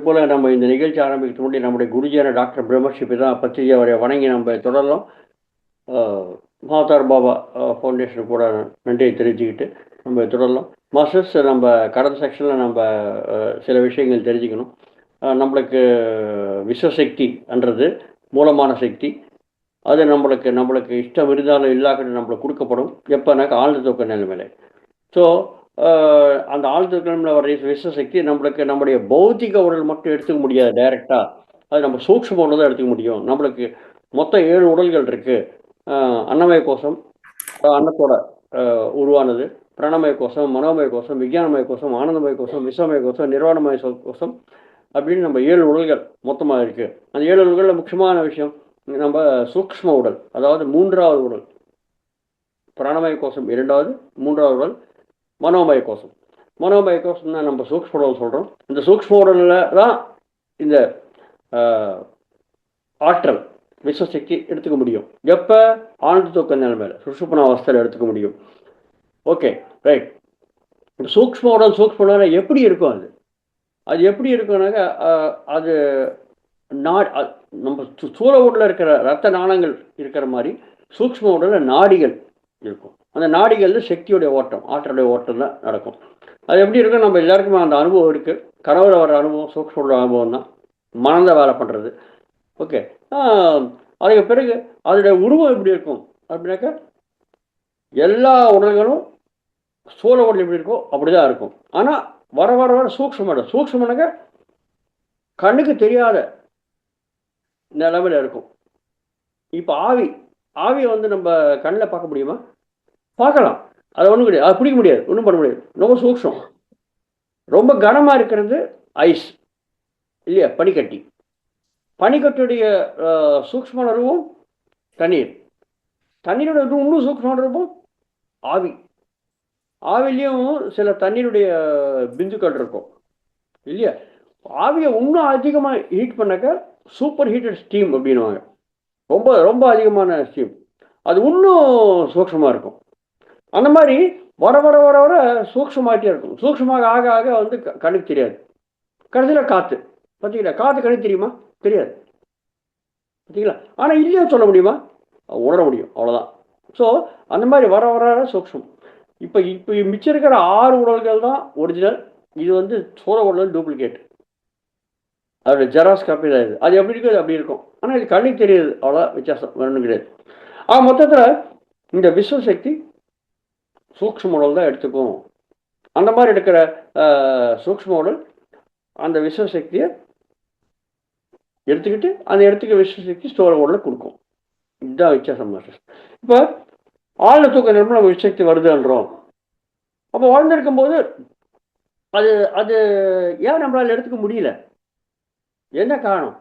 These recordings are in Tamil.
போல் நம்ம இந்த நிகழ்ச்சி ஆரம்பிக்கிறதுக்கு முன்னாடி நம்முடைய குருஜியான டாக்டர் பிரம்மஸ்ரீ பிதா பத்திரிகை அவரை வணங்கி நம்ம தொடரலாம். மகாதார் பாபா ஃபவுண்டேஷன் கூட நன்றியை தெரிஞ்சுக்கிட்டு நம்ம தொடரலாம். மாஸ்டர்ஸ், நம்ம கடந்த செக்ஷனில் நம்ம சில விஷயங்கள் தெரிஞ்சுக்கணும். நம்மளுக்கு விஸ்வசக்தின்றது மூலமான சக்தி. அது நம்மளுக்கு இஷ்டம் இருந்தாலும் இல்லாக்கிட்டு நம்மளுக்கு கொடுக்கப்படும் எப்போனாக்கா ஆழ்ந்த தூக்க நிலைமையில. ஸோ அந்த ஆழ்ந்த தூக்க நிலைமையில் வர விஸ்வசக்தி நம்முடைய பௌத்திக உடல் மட்டும் எடுத்துக்க முடியாது டைரெக்டாக. அது நம்ம சூக்ஷ்ம உடல் தான் எடுத்துக்க முடியும். நம்மளுக்கு மொத்தம் 7 உடல்கள் இருக்குது. அன்னமய கோஷம், அன்னத்தோட உருவானது, பிரணமய கோஷம், மனோமய கோஷம், விஞ்ஞானமய கோஷம், ஆனந்தமய கோஷம், விஸ்வமய கோஷம், நிர்வாணமய கோஷம் அப்படின்னு நம்ம 7 உடல்கள் மொத்தமாக இருக்குது. அந்த 7 உடல்களில் முக்கியமான விஷயம் நம்ம சூக்ஷ்ம உடல், அதாவது 3வது உடல். பிராணமய கோஷம் 2வது, 3வது உடல் மனோமய கோஷம். மனோமய கோஷம் தான் நம்ம சூக்ஷ்ம உடல் சொல்கிறோம். இந்த சூக்ஷ்ம உடலில் தான் இந்த ஆற்றல் விஸ்வசக்தி எடுத்துக்க முடியும். எப்போ? ஆழ்ந்த தூக்க நிலைமையில, சுஷுப்ன அவஸ்தையில் எடுத்துக்க முடியும். Okay, right. சூக்ஷ்ம உடல் எப்படி இருக்கும்? அது எப்படி இருக்குன்னாக்கா, அது நம்ம சூழ உடலில் இருக்கிற ரத்த நாளங்கள் இருக்கிற மாதிரி சூக்ஷ்ம உடலில் நாடிகள் இருக்கும். அந்த நாடிகள் சக்தியுடைய ஓட்டம், ஆற்றலுடைய ஓட்டம் தான் நடக்கும். அது எப்படி இருக்கும்? நம்ம எல்லாருக்குமே அந்த அனுபவம் இருக்குது. கனவுல வர அனுபவம் சூக்ஷ்ம உடல் அனுபவம் தான், மனதை வேலை பண்ணுறது. ஓகே, அதுக்கு பிறகு அதோடைய உருவம் எப்படி இருக்கும் அப்படின்னாக்கா, எல்லா உடல்களும் சூழ உடல் எப்படி இருக்கோ அப்படிதான் இருக்கும். ஆனால் வர வர வர சூக்ஷ்மனாக்க கண்ணுக்கு தெரியாத நிலைமையில் இருக்கும். இப்போ ஆவியை நம்ம கண்ணில் பார்க்க முடியுமா? பார்க்கலாம். அதை ஒன்றும் கிடையாது, அது பிடிக்க முடியாது, ஒன்றும் பண்ண முடியாது. ரொம்ப சூக்ஷ்மம். ரொம்ப கனமாக இருக்கிறது ஐஸ் இல்லையா, பனிக்கட்டி. பனிக்கட்டுடைய சூக்ஷ்ம ரூபம் தண்ணீர். தண்ணீரோட இன்னும் சூக்ஷ்ம ரூபம் ஆவி. ஆவிலையும் சில தண்ணீருடைய பிந்துக்கள் இருக்கும் இல்லையா. ஆவியை இன்னும் அதிகமாக ஹீட் பண்ணாக்க சூப்பர் ஹீட்டட் ஸ்டீம் அப்படின்வாங்க. ரொம்ப ரொம்ப அதிகமான ஸ்டீம். அது இன்னும் சூக்ஷ்மமாக இருக்கும். அந்த மாதிரி வர வர வர வர சூக்ஷ்மமாகிட்டே இருக்கும். சூக்ஷ்மமாக ஆக ஆக கண்ணுக்கு தெரியாது. கடைசியில் காற்று பார்த்தீங்களா, காற்று கண்ணுக்கு தெரியுமா? தெரியாது, பார்த்தீங்களா. ஆனால் இல்லையா சொல்ல முடியுமா? உணர முடியும், அவ்வளோதான். ஸோ அந்த மாதிரி வர வர சூக்ஷ்மம். இப்போ மிச்சம் இருக்கிற 6 உடல்கள் தான் ஒரிஜினல். இது சோழ உடல் டூப்ளிகேட். அதோட ஜெராக்ஸ் காப்பி தான் இது. அது எப்படி இருக்குது அப்படி இருக்கும். ஆனால் இது கண்ணுக்கு தெரியுது, அவ்வளோ வித்தியாசம் வேணும் கிடையாது. மொத்தத்தில் இந்த விஸ்வசக்தி சூக்ஷ்ம உடல் தான் எடுத்துக்கும். அந்த மாதிரி எடுக்கிற சூக்ஷ்ம உடல் அந்த விஸ்வசக்தியை எடுத்துக்கிட்டு அந்த இடத்துக்கு விஸ்வசக்தி ஸ்தூல உடலை கொடுக்கும். இதுதான் வித்தியாசம். இப்போ ஆழ்ந்த தூக்க நிலைமை நம்ம விஸ்வசக்தி வருதுன்றோம். அப்போ வாழ்ந்திருக்கும் போது அது அது ஏன் நம்மளால் எடுத்துக்க முடியல? என்ன காரணம்?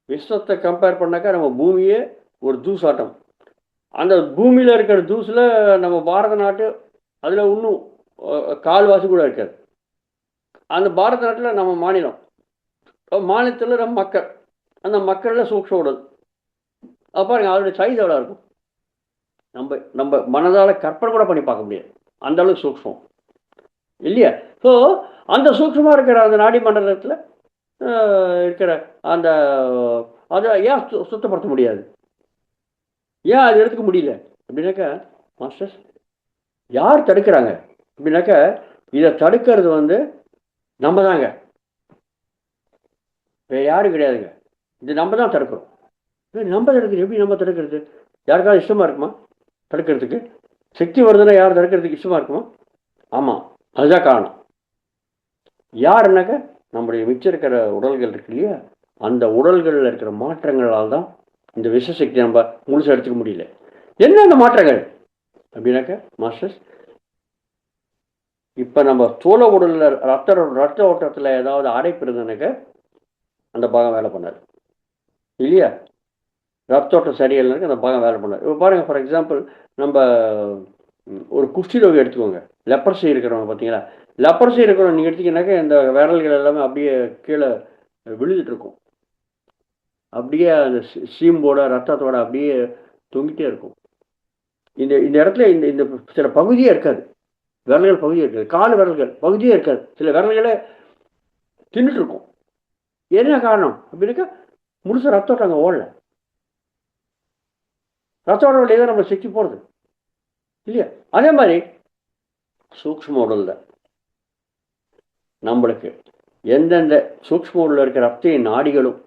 விஸ்வத்தை கம்பேர் பண்ணாக்கா நம்ம பூமியே ஒரு தூசாட்டம். அந்த பூமியில் இருக்கிற தூசில் நம்ம பாரத நாட்டு அதில் இன்னும் கால்வாசி கூட இருக்காது. அந்த பாரத நாட்டில் நம்ம மாநிலத்தில் நம்ம மக்கள், அந்த மக்களில் சூக்ஷ்ம உடல் பாருங்க, அதோடைய சைஸ் எவ்வளோ இருக்கும். நம்ம மனதால் கற்பனை கூட பண்ணி பார்க்க முடியாது, அந்த அளவுக்கு சூக்ஷ்மம் இல்லையா. ஸோ அந்த சூக்ஷ்மமாக இருக்கிற அந்த நாடி மண்டலத்தில் இருக்கிற அந்த அதை ஏன் சுத்தப்படுத்த முடியாது? ஏன் அது எடுத்துக்க முடியல அப்படின்னாக்கா, மாஸ்டர்ஸ் யார் தடுக்கிறாங்க அப்படின்னாக்கா, இதை தடுக்கிறது நம்ம தாங்க, வேறு யாரும் கிடையாதுங்க. இது நம்ம தான் தடுக்கிறோம். நம்ம தடுக்கிறது எப்படி? நம்ம தடுக்கிறது யாருக்காவது இஷ்டமாக இருக்குமா தடுக்கிறதுக்கு? சக்தி வருதுன்னா யார் தடுக்கிறதுக்கு இஷ்டமாக இருக்குமா? ஆமாம், அதுதான் காரணம். யாருன்னாக்க நம்முடைய மிச்சம் இருக்கிற உடல்கள் இருக்கு இல்லையா, அந்த உடல்களில் இருக்கிற மாற்றங்களால் தான் இந்த விஸ்வசக்தி நம்ம முழுசாக எடுத்துக்க முடியல. என்ன அந்த மாற்றங்கள் அப்படின்னாக்க மாஸ்டர்ஸ், இப்போ நம்ம தோல உடலில் ரத்த ஓட்டத்தில் ஏதாவது அடைப்பு இருந்ததுனாக்க அந்த பாகம் வேலை பண்ணாது இல்லையா. ரத்த ஓட்டம் சரியில்லைனாக்க அந்த பாகம் வேலை பண்ணாது. இப்போ பாருங்கள், ஃபார் எக்ஸாம்பிள் நம்ம ஒரு குஷ்டிரோகி எடுத்துக்கோங்க. லெப்பர்சி இருக்கிறவங்க பார்த்தீங்களா, லெப்பர்சி இருக்கிறவங்க நீங்கள் எடுத்தீங்கன்னாக்க இந்த விரல்கள் எல்லாமே அப்படியே கீழே விழுந்துட்டு இருக்கும். அப்படியே அந்த சீம்போட ரத்தத்தோட அப்படியே தொங்கிட்டே இருக்கும். இந்த இடத்துல இந்த சில பகுதியே இருக்காது, விரல்கள் பகுதியே இருக்காது, கால் விரல்கள் பகுதியே இருக்காது. சில விரல்களை தின்னுட்டு இருக்கும். என்ன காரணம் அப்படின்னாக்கா முழுச ரத்தோட்டம் அங்கே ஓடல. ரத்தோட வழியே தான் நம்ம சிக்கி போகிறது இல்லையா? அதே மாதிரி சூக்ஷ்ம உடல்ல நம்மளுக்கு எந்தெந்த சூக்ஷ்ம உடல்ல இருக்கிற ரத்த நாடிகளும்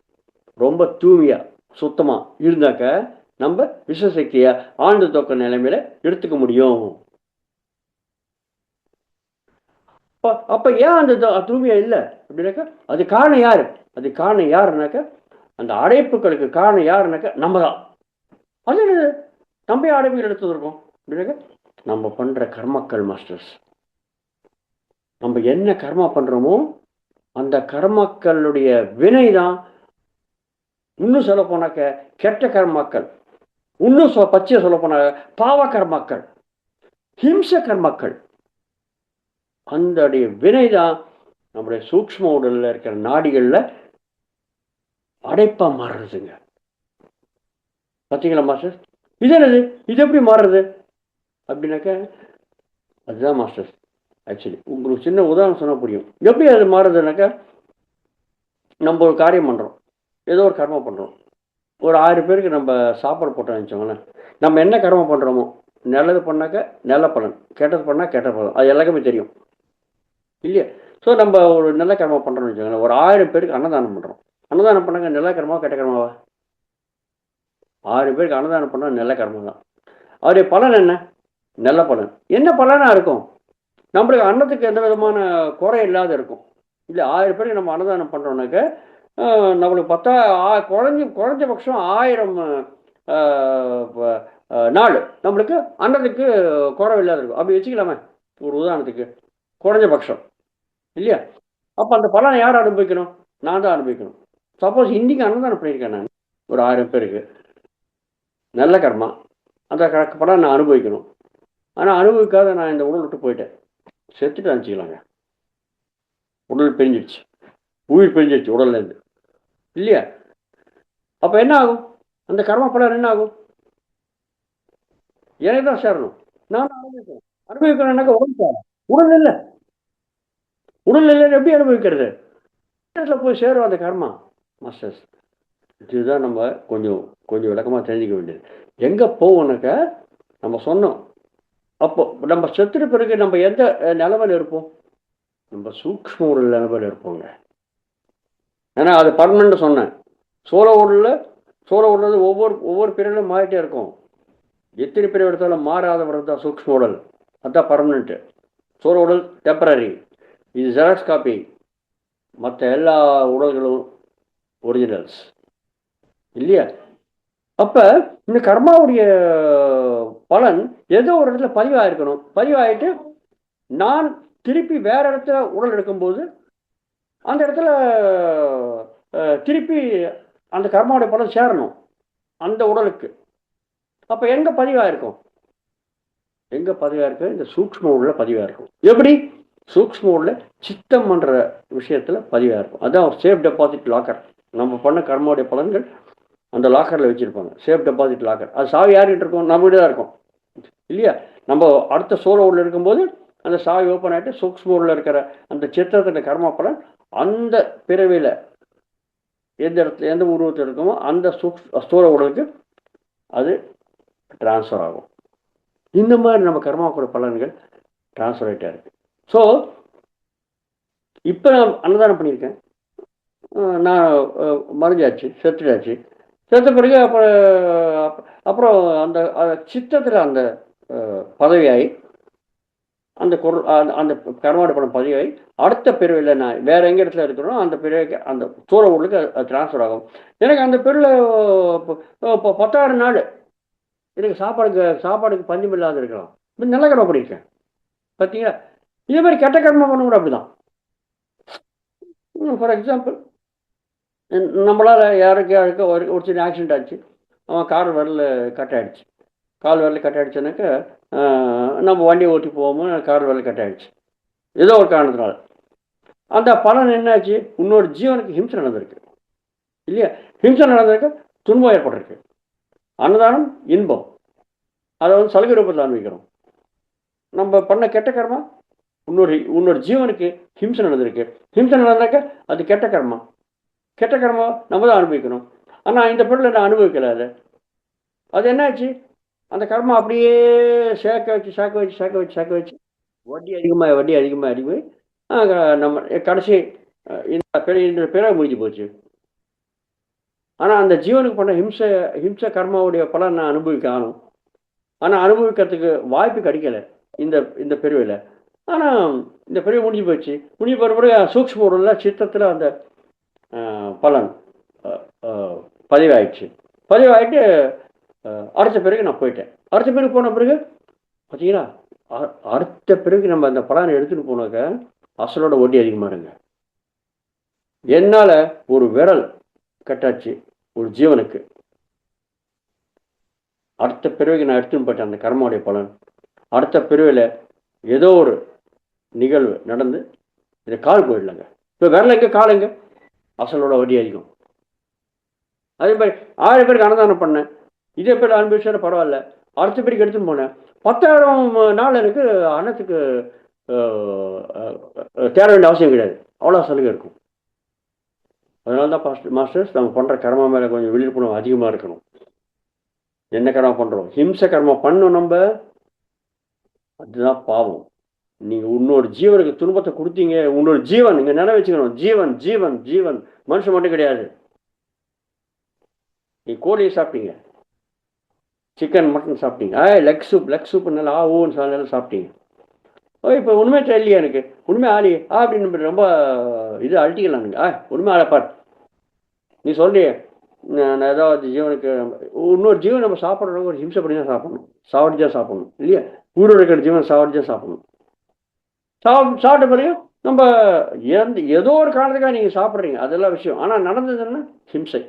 ரொம்ப தூய்மையா சுத்தமா இருந்தாக்க நம்ம விஸ்வசக்தியை ஆழ்ந்த தூக்க நிலைமையில எடுத்துக்க முடியும். அப்ப ஏன் அந்த தூய்மையா இல்லை அப்படின்னாக்கா அது காரணம் யாரு? அது காரணம் யாருனாக்கா அந்த அடைப்புகளுக்கு காரணம் யாருனாக்கா நம்ம தான். அது நம்ம அடைப்புகள் எடுத்துருக்கோம் அப்படின்னாக்கா நம்ம பண்ற கர்மக்கள் மாஸ்டர்ஸ். நம்ம என்ன கர்மா பண்றோமோ அந்த கர்மக்களுடைய வினை தான். இன்னும் சொல்ல போனாக்க கெட்ட கர்மாக்கள், இன்னும் பச்சையை சொல்ல போனாக்க பாவ கர்மாக்கள், ஹிம்ச கர்மாக்கள், அந்த வினை தான் நம்முடைய சூக்ஷ்ம உடல்ல இருக்கிற நாடிகள்ல அடைப்பா மாறுறதுங்க. பார்த்தீங்களா மாஸ்டர்? இது என்னது, இது எப்படி மாறுறது அப்படின்னாக்க அதுதான் மாஸ்டர். ஆக்சுவலி உங்களுக்கு சின்ன உதாரணம் சொன்னால் புரியும் எப்படி அது மாறுதுனாக்கா. நம்ம ஒரு காரியம் பண்ணுறோம், ஏதோ ஒரு கர்மம் பண்ணுறோம், ஒரு 1000 பேருக்கு நம்ம சாப்பாடு போட்டோம்னு வச்சோங்களேன். நம்ம என்ன கர்மம் பண்ணுறோமோ நல்லது பண்ணாக்க நல்ல பலன், கெட்டது பண்ணால் கெட்ட பலன், அது எல்லாருக்குமே தெரியும் இல்லையா? ஸோ நம்ம ஒரு நல்ல கர்மம் பண்ணுறோம்னு வச்சுக்கோங்களேன். ஒரு 1000 பேருக்கு அன்னதானம் பண்ணுறோம். அன்னதானம் பண்ணாங்க நல்ல கர்மாவா கெட்ட கர்மாவா? 1000 பேருக்கு அன்னதானம் பண்ணால் நல்ல கர்மம் தான். அவருடைய பலன் என்ன? நல்ல பலன். என்ன பலனாக இருக்கும்? நம்மளுக்கு அன்னத்துக்கு எந்த விதமான குறை இல்லாத இருக்கும் இல்லை. 1000 பேருக்கு நம்ம அன்னதானம் பண்ணுறோம்னாக்க நம்மளுக்கு குறைஞ்சபட்சம் 1000 நாள் நம்மளுக்கு அன்னத்துக்கு குறை இல்லாத இருக்கும். அப்படி வச்சுக்கலாமே ஒரு உதாரணத்துக்கு, குறைஞ்சபட்சம் இல்லையா? அப்போ அந்த பலனை யார் அனுபவிக்கணும்? நான் தான் அனுபவிக்கணும். சப்போஸ் இன்றைக்கி அன்னதானம் பண்ணியிருக்கேன் நான் ஒரு 1000 பேருக்கு, நல்ல கர்மா, அந்த பலனை நான் அனுபவிக்கணும். ஆனால் அனுபவிக்காத நான் இந்த உடல் விட்டு போயிட்டேன், செத்துட்டு அனுப்பிச்சிக்கலாங்க. உடல் பிரிஞ்சிடுச்சு, உயிர் பிரிஞ்சிடுச்சு உடல்லேருந்து இல்லையா? அப்போ என்ன ஆகும்? அந்த கர்ம பலன் என்ன ஆகும்? எனக்கு தான் சேரணும், நான் அனுபவிக்கணும். அனுபவிக்கணும்னாக்க உடல் சேர, உடல் இல்லை. உடல் இல்லை எப்படி அனுபவிக்கிறது? போய் சேரும் அந்த கர்மா மாஸ்டர்ஸ். இதுதான் நம்ம கொஞ்சம் கொஞ்சம் விளக்கமாக தெரிஞ்சுக்க வேண்டியது. எங்கே போவோம்னாக்க நம்ம சொன்னோம், அப்போ நம்ம செத்துட்டு பிறகு நம்ம எந்த நிலமையில் இருப்போம்? நம்ம சூக்ஷ்ம உடல் நிலமையில் இருப்போங்க. ஏன்னா அது பர்மனெண்ட் சொன்னேன். சோழ உடல் ஒவ்வொரு பிரிவிலும் மாறிட்டே இருக்கும். எத்தனை பிரிவு எடுத்தாலும் மாறாதவர் தான் சூக்ஷ்ம உடல், அதுதான் பர்மனெண்ட்டு. சோழ உடல் டெம்பரரி, இது ஜெராக்ஸ் காப்பி. மற்ற எல்லா உடல்களும் ஒரிஜினல்ஸ் இல்லையா? அப்போ இந்த கர்மாவுடைய பலன் ஏதோ ஒரு இடத்துல பதிவாயிருக்கணும். பதிவாயிட்டு நான் திருப்பி வேற இடத்துல உடல் எடுக்கும்போது அந்த இடத்துல திருப்பி அந்த கர்மாவுடைய பலன் சேரணும் அந்த உடலுக்கு. அப்போ எங்கே பதிவாயிருக்கும்? எங்கே பதிவாயிருக்கு? இந்த சூக்ஷ்ம உடலில் பதிவாயிருக்கும். எப்படி? சூக்ஷ்ம உடலில் சித்தம் பண்ணுற விஷயத்தில் பதிவாயிருக்கும். அதுதான் ஒரு சேஃப் டெபாசிட் லாக்கர். நம்ம பண்ண கர்மாவுடைய பலன்கள் அந்த லாக்கரில் வச்சுருப்பாங்க, சேஃப் டெபாசிட் லாக்கர். அது சாவி யார்கிட்ட இருக்கும்? நம்மகிட்ட தான் இருக்கும் இல்லையா? நம்ம அடுத்த சோழ உடல் இருக்கும்போது அந்த சாவி ஓப்பன் ஆகிட்டு சூக்ஷ்ம உடலில் இருக்கிற அந்த சித்திரத்தில் கர்மா பலன் அந்த பிறவியில் எந்த இடத்துல எந்த உருவத்தில் இருக்குமோ அந்த ஸ்தூல உடலுக்கு அது டிரான்ஸ்ஃபர் ஆகும். இந்த மாதிரி நம்ம கர்மாவோட பலன்கள் டிரான்ஸ்ஃபர் ஆகிட்டே இருக்கு. ஸோ இப்போ நான் அன்னதானம் பண்ணியிருக்கேன், நான் மறைஞ்சாச்சு, செத்துட்டாச்சு. செத்த பிறகு அப்புறம் அந்த சித்தத்தில் அந்த பதவியாகி அந்த அந்த கர்மாவோட படம் பதிவாகி அடுத்த பிரிவில் நான் வேற எங்க இடத்துல இருக்கிறோம் அந்த பிரிவுக்கு அந்த சூழ ஊருக்கு அது டிரான்ஸ்ஃபர் ஆகும். எனக்கு அந்த பிரிவில் இப்போ 10,000 நாள் எனக்கு சாப்பாடுக்கு பஞ்சம் இல்லாத இருக்கலாம். நல்ல கர்மா பண்ணியிருக்கேன் பார்த்தீங்களா? இதே மாதிரி கெட்ட கர்மா பண்ண கூட அப்படிதான். ஃபார் எக்ஸாம்பிள், நம்மளால் யாருக்கு ஒரு சின்ன ஆக்சிடென்ட் ஆச்சு, அவன் கால் விரல் கட் ஆகிடுச்சு. கால் விரல் கட் ஆகிடுச்சுனாக்கா நம்ம வண்டியை ஓட்டி போகும்போது கால் விரல் கட் ஆகிடுச்சு ஏதோ ஒரு காரணத்தினால. அந்த பலன் என்னாச்சு? இன்னொரு ஜீவனுக்கு ஹிம்சை நடந்திருக்கு இல்லையா? ஹிம்சை நடந்திருக்கு, துன்பம் ஏற்பட்டிருக்கு. அன்னதானம் இன்பம், அதை சலுகை ரூபத்தில் அனுபவிக்கிறோம். நம்ம பண்ண கெட்ட கர்மா இன்னொரு ஜீவனுக்கு ஹிம்சை நடந்திருக்கு. ஹிம்சை நடந்தாக்க அது கெட்ட கர்மா. கெட்ட கர்மம் நம்ம தான் அனுபவிக்கணும். ஆனால் இந்த பிறவியில் நான் அனுபவிக்கலை அதை. அது என்னாச்சு, அந்த கர்மம் அப்படியே சேர்க்க வச்சு வட்டி அதிகமாக அதிகமாகி நம்ம கடைசி இந்த பிறகு முடிஞ்சு போச்சு. ஆனால் அந்த ஜீவனுக்கு பண்ண ஹிம்சை கர்மாவுடைய பலன் நான் அனுபவிக்கணும். ஆனால் அனுபவிக்கிறதுக்கு வாய்ப்பு கிடைக்கல இந்த இந்த பிரிவில். ஆனால் இந்த பிரிவு முடிஞ்சு போச்சு. முடிஞ்சு போகிற பிறகு சூக்ஷ்ம உடலில் சித்தத்தில் அந்த பலன் பதிவாயிட்டு அடுத்த பிறகு நான் போயிட்டேன். அடுத்த பிறகு போன பிறகு பார்த்தீங்கன்னா அடுத்த பிறகு நம்ம அந்த பலனை எடுத்துகிட்டு போனாக்க அசலோட வட்டி அதிகமாக இருங்க. என்னால் ஒரு விரல் கட்டாச்சு ஒரு ஜீவனுக்கு. அடுத்த பிறகு நான் எடுத்துன்னு போயிட்டேன் அந்த கர்மாவுடைய பலன். அடுத்த பிறவியில் ஏதோ ஒரு நிகழ்வு நடந்து இந்த கால் போயிடலங்க. இப்போ விரல் எங்கே கால் எங்கே, அசலோட வட்டி அதிகம். அதே மாதிரி 1000 பேருக்கு அன்னதானம் பண்ணேன், இதே பேர் அனுபவிச்சா பரவாயில்ல. அடுத்த பேருக்கு எடுத்துன்னு போனேன், 10,000 நாள் எனக்கு அன்னத்துக்கு தேட வேண்டிய அவசியம் கிடையாது, அவ்வளோ சலுகை இருக்கும். அதனால தான் மாஸ்டர்ஸ் நம்ம பண்ணுற கர்மா மேலே கொஞ்சம் விழிப்புணர்வு அதிகமாக இருக்கணும். என்ன கர்மா பண்ணுறோம், ஹிம்சை கர்மா பண்ணோம் நம்ம, அதுதான் பாவம். நீங்கள் இன்னொரு ஜீவனுக்கு துன்பத்தை கொடுத்தீங்க, இன்னொரு ஜீவன் நீங்கள் நினைவு வச்சுக்கணும். ஜீவன் ஜீவன் ஜீவன் மனுஷன் மட்டும் கிடையாது. நீ கோழியை சாப்பிட்டீங்க, சிக்கன் மட்டன் சாப்பிட்டீங்க, லெக் சூப் நல்லா ஓன்னு சாப்பிட்டீங்க. இப்போ உண்மை தெரியலையா எனக்கு, உண்மை ஆளி அப்படின்னு ரொம்ப இது அழட்டிக்கலாம். நீங்கள் உண்மை ஆளப்பார் நீ சொல்றிய, நான் ஏதாவது ஜீவனுக்கு இன்னொரு ஜீவன் நம்ம சாப்பிட்றவங்க ஒரு ஹிம்சை பண்ணி தான் சாப்பிடணும், சாவடிச்சா சாப்பிடணும் இல்லையா? ஊரோட இருக்கிற ஜீவன் சாவடிச்சா சாப்பிடணும். சாப்பிட்ட பிறகு நம்ம ஏதோ ஒரு காரணத்துக்காக நீங்கள் சாப்பிட்றீங்க, அதெல்லாம் விஷயம். ஆனால் நடந்ததுன்னா ஹிம்சை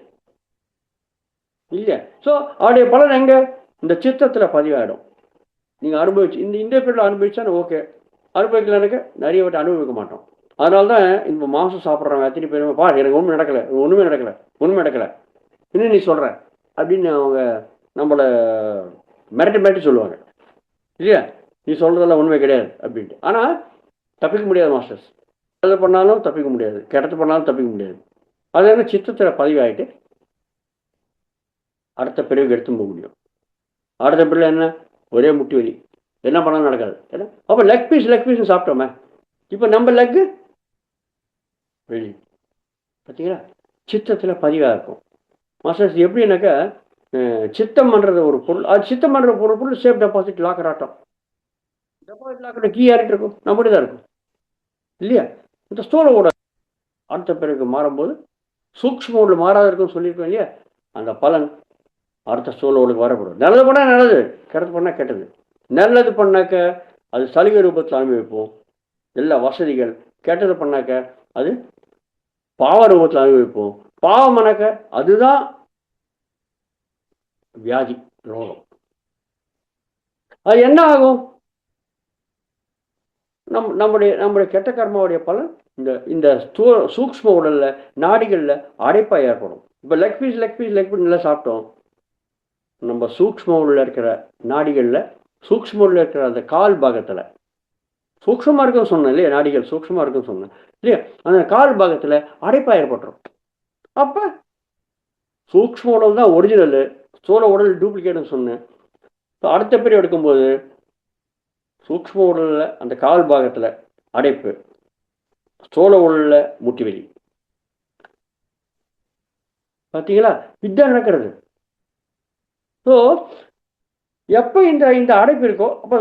இல்லையா? ஸோ அவருடைய பலன் எங்கே, இந்த சித்தத்தில் பதிவாயிடும். நீங்கள் அனுபவிச்சு இந்த பீரியடில் அனுபவிச்சா ஓகே, அனுபவிக்கலனுக்கு நிறைய வாட்டி அனுபவிக்க மாட்டோம். அதனால தான் இந்த மாதம் சாப்பிட்றவங்க எத்தனை பேருமே எனக்கு ஒன்றுமே நடக்கலை இன்னும் நீ சொல்கிற அப்படின்னு அவங்க நம்மளை மிரட்டி சொல்லுவாங்க இல்லையா? நீ சொல்கிறதெல்லாம் உண்மை கிடையாது அப்படின்ட்டு. ஆனால் தப்பிக்க முடியாது மாஸ்டர்ஸ், நல்லது பண்ணாலும் தப்பிக்க முடியாது, கெட்டது பண்ணாலும் தப்பிக்க முடியாது. அது என்ன சித்தத்தில் பதிவாயிட்டு அடுத்த பிரிவுக்கு எடுத்து போக முடியும். அடுத்த பிரிவில் என்ன, ஒரே முட்டி வலி, என்ன பண்ணாலும் நடக்காது. ஏன்னா அப்போ லெக் பீஸ் சாப்பிட்டோமே, இப்போ நம்ம லெக்கு வெளி பார்த்தீங்களா, சித்தத்தில் பதிவாக இருக்கும். மாஸ்டர்ஸ் எப்படின்னாக்கா சித்தம் பண்ணுறது ஒரு பொருள், அது சித்தம் பண்ணுற ஒரு பொருள் சேஃப் டெபாசிட் லாக்கர் ஆட்டம். டெபாசிட் லாக்கர் கீ யார்கிட்ட இருக்கும், நம்மகிட்ட தான் இருக்கும் இல்லையா? இந்த ஸ்தூலோட அடுத்த பிறகு மாறும்போது சூக்ஷ்மோடு மாறாத இருக்குன்னு சொல்லியிருக்கோம் இல்லையா? அந்த பலன் அடுத்த ஸ்தூலோடுக்கு வரக்கூடாது. நல்லது பண்ணால் நல்லது, கெட்டது பண்ணால் கெட்டது. நல்லது பண்ணாக்க அது சலுகை ரூபத்தில் அனுபவிப்போம், எல்லா வசதிகள். கெட்டது பண்ணாக்க அது பாவ ரூபத்தில் அனுபவிப்போம். பாவமானாக்க அதுதான் வியாதி, ரோகம். அது என்ன ஆகும், நம்முடைய கெட்ட கர்மாவுடைய பலன் இந்த சூக்ஷ்ம உடல்ல நாடிகளில் அடைப்பா ஏற்படும். இப்போ லெக் பீஸ் நல்லா சாப்பிட்டோம், நம்ம சூக்ஷ்ம உடல்ல இருக்கிற நாடிகளில், சூக்ஷ்ம உடல்ல இருக்கிற அந்த கால் பாகத்தில் சூக்ஷ்மமாக இருக்குன்னு சொன்னேன் இல்லையா, நாடிகள் சூக்ஷ்மமாக இருக்குன்னு சொன்னேன் இல்லையா, அந்த கால் பாகத்தில் அடைப்பா ஏற்பட்டுரும். அப்போ சூக்ஷ்ம உடல் தான் ஒரிஜினலு, ஸ்தூல உடல் டூப்ளிகேட்னு சொன்னேன். இப்போ அடுத்த பிரிவு எடுக்கும்போது சூக்ஷ்ம உடலில் அந்த கால் பாகத்தில் அடைப்பு, ஸ்தூல உடலில் முட்டி வெளி. பார்த்தீங்களா, இதுதான் நடக்கிறது. ஸோ எப்போ இந்த அடைப்பு இருக்கோ அப்போ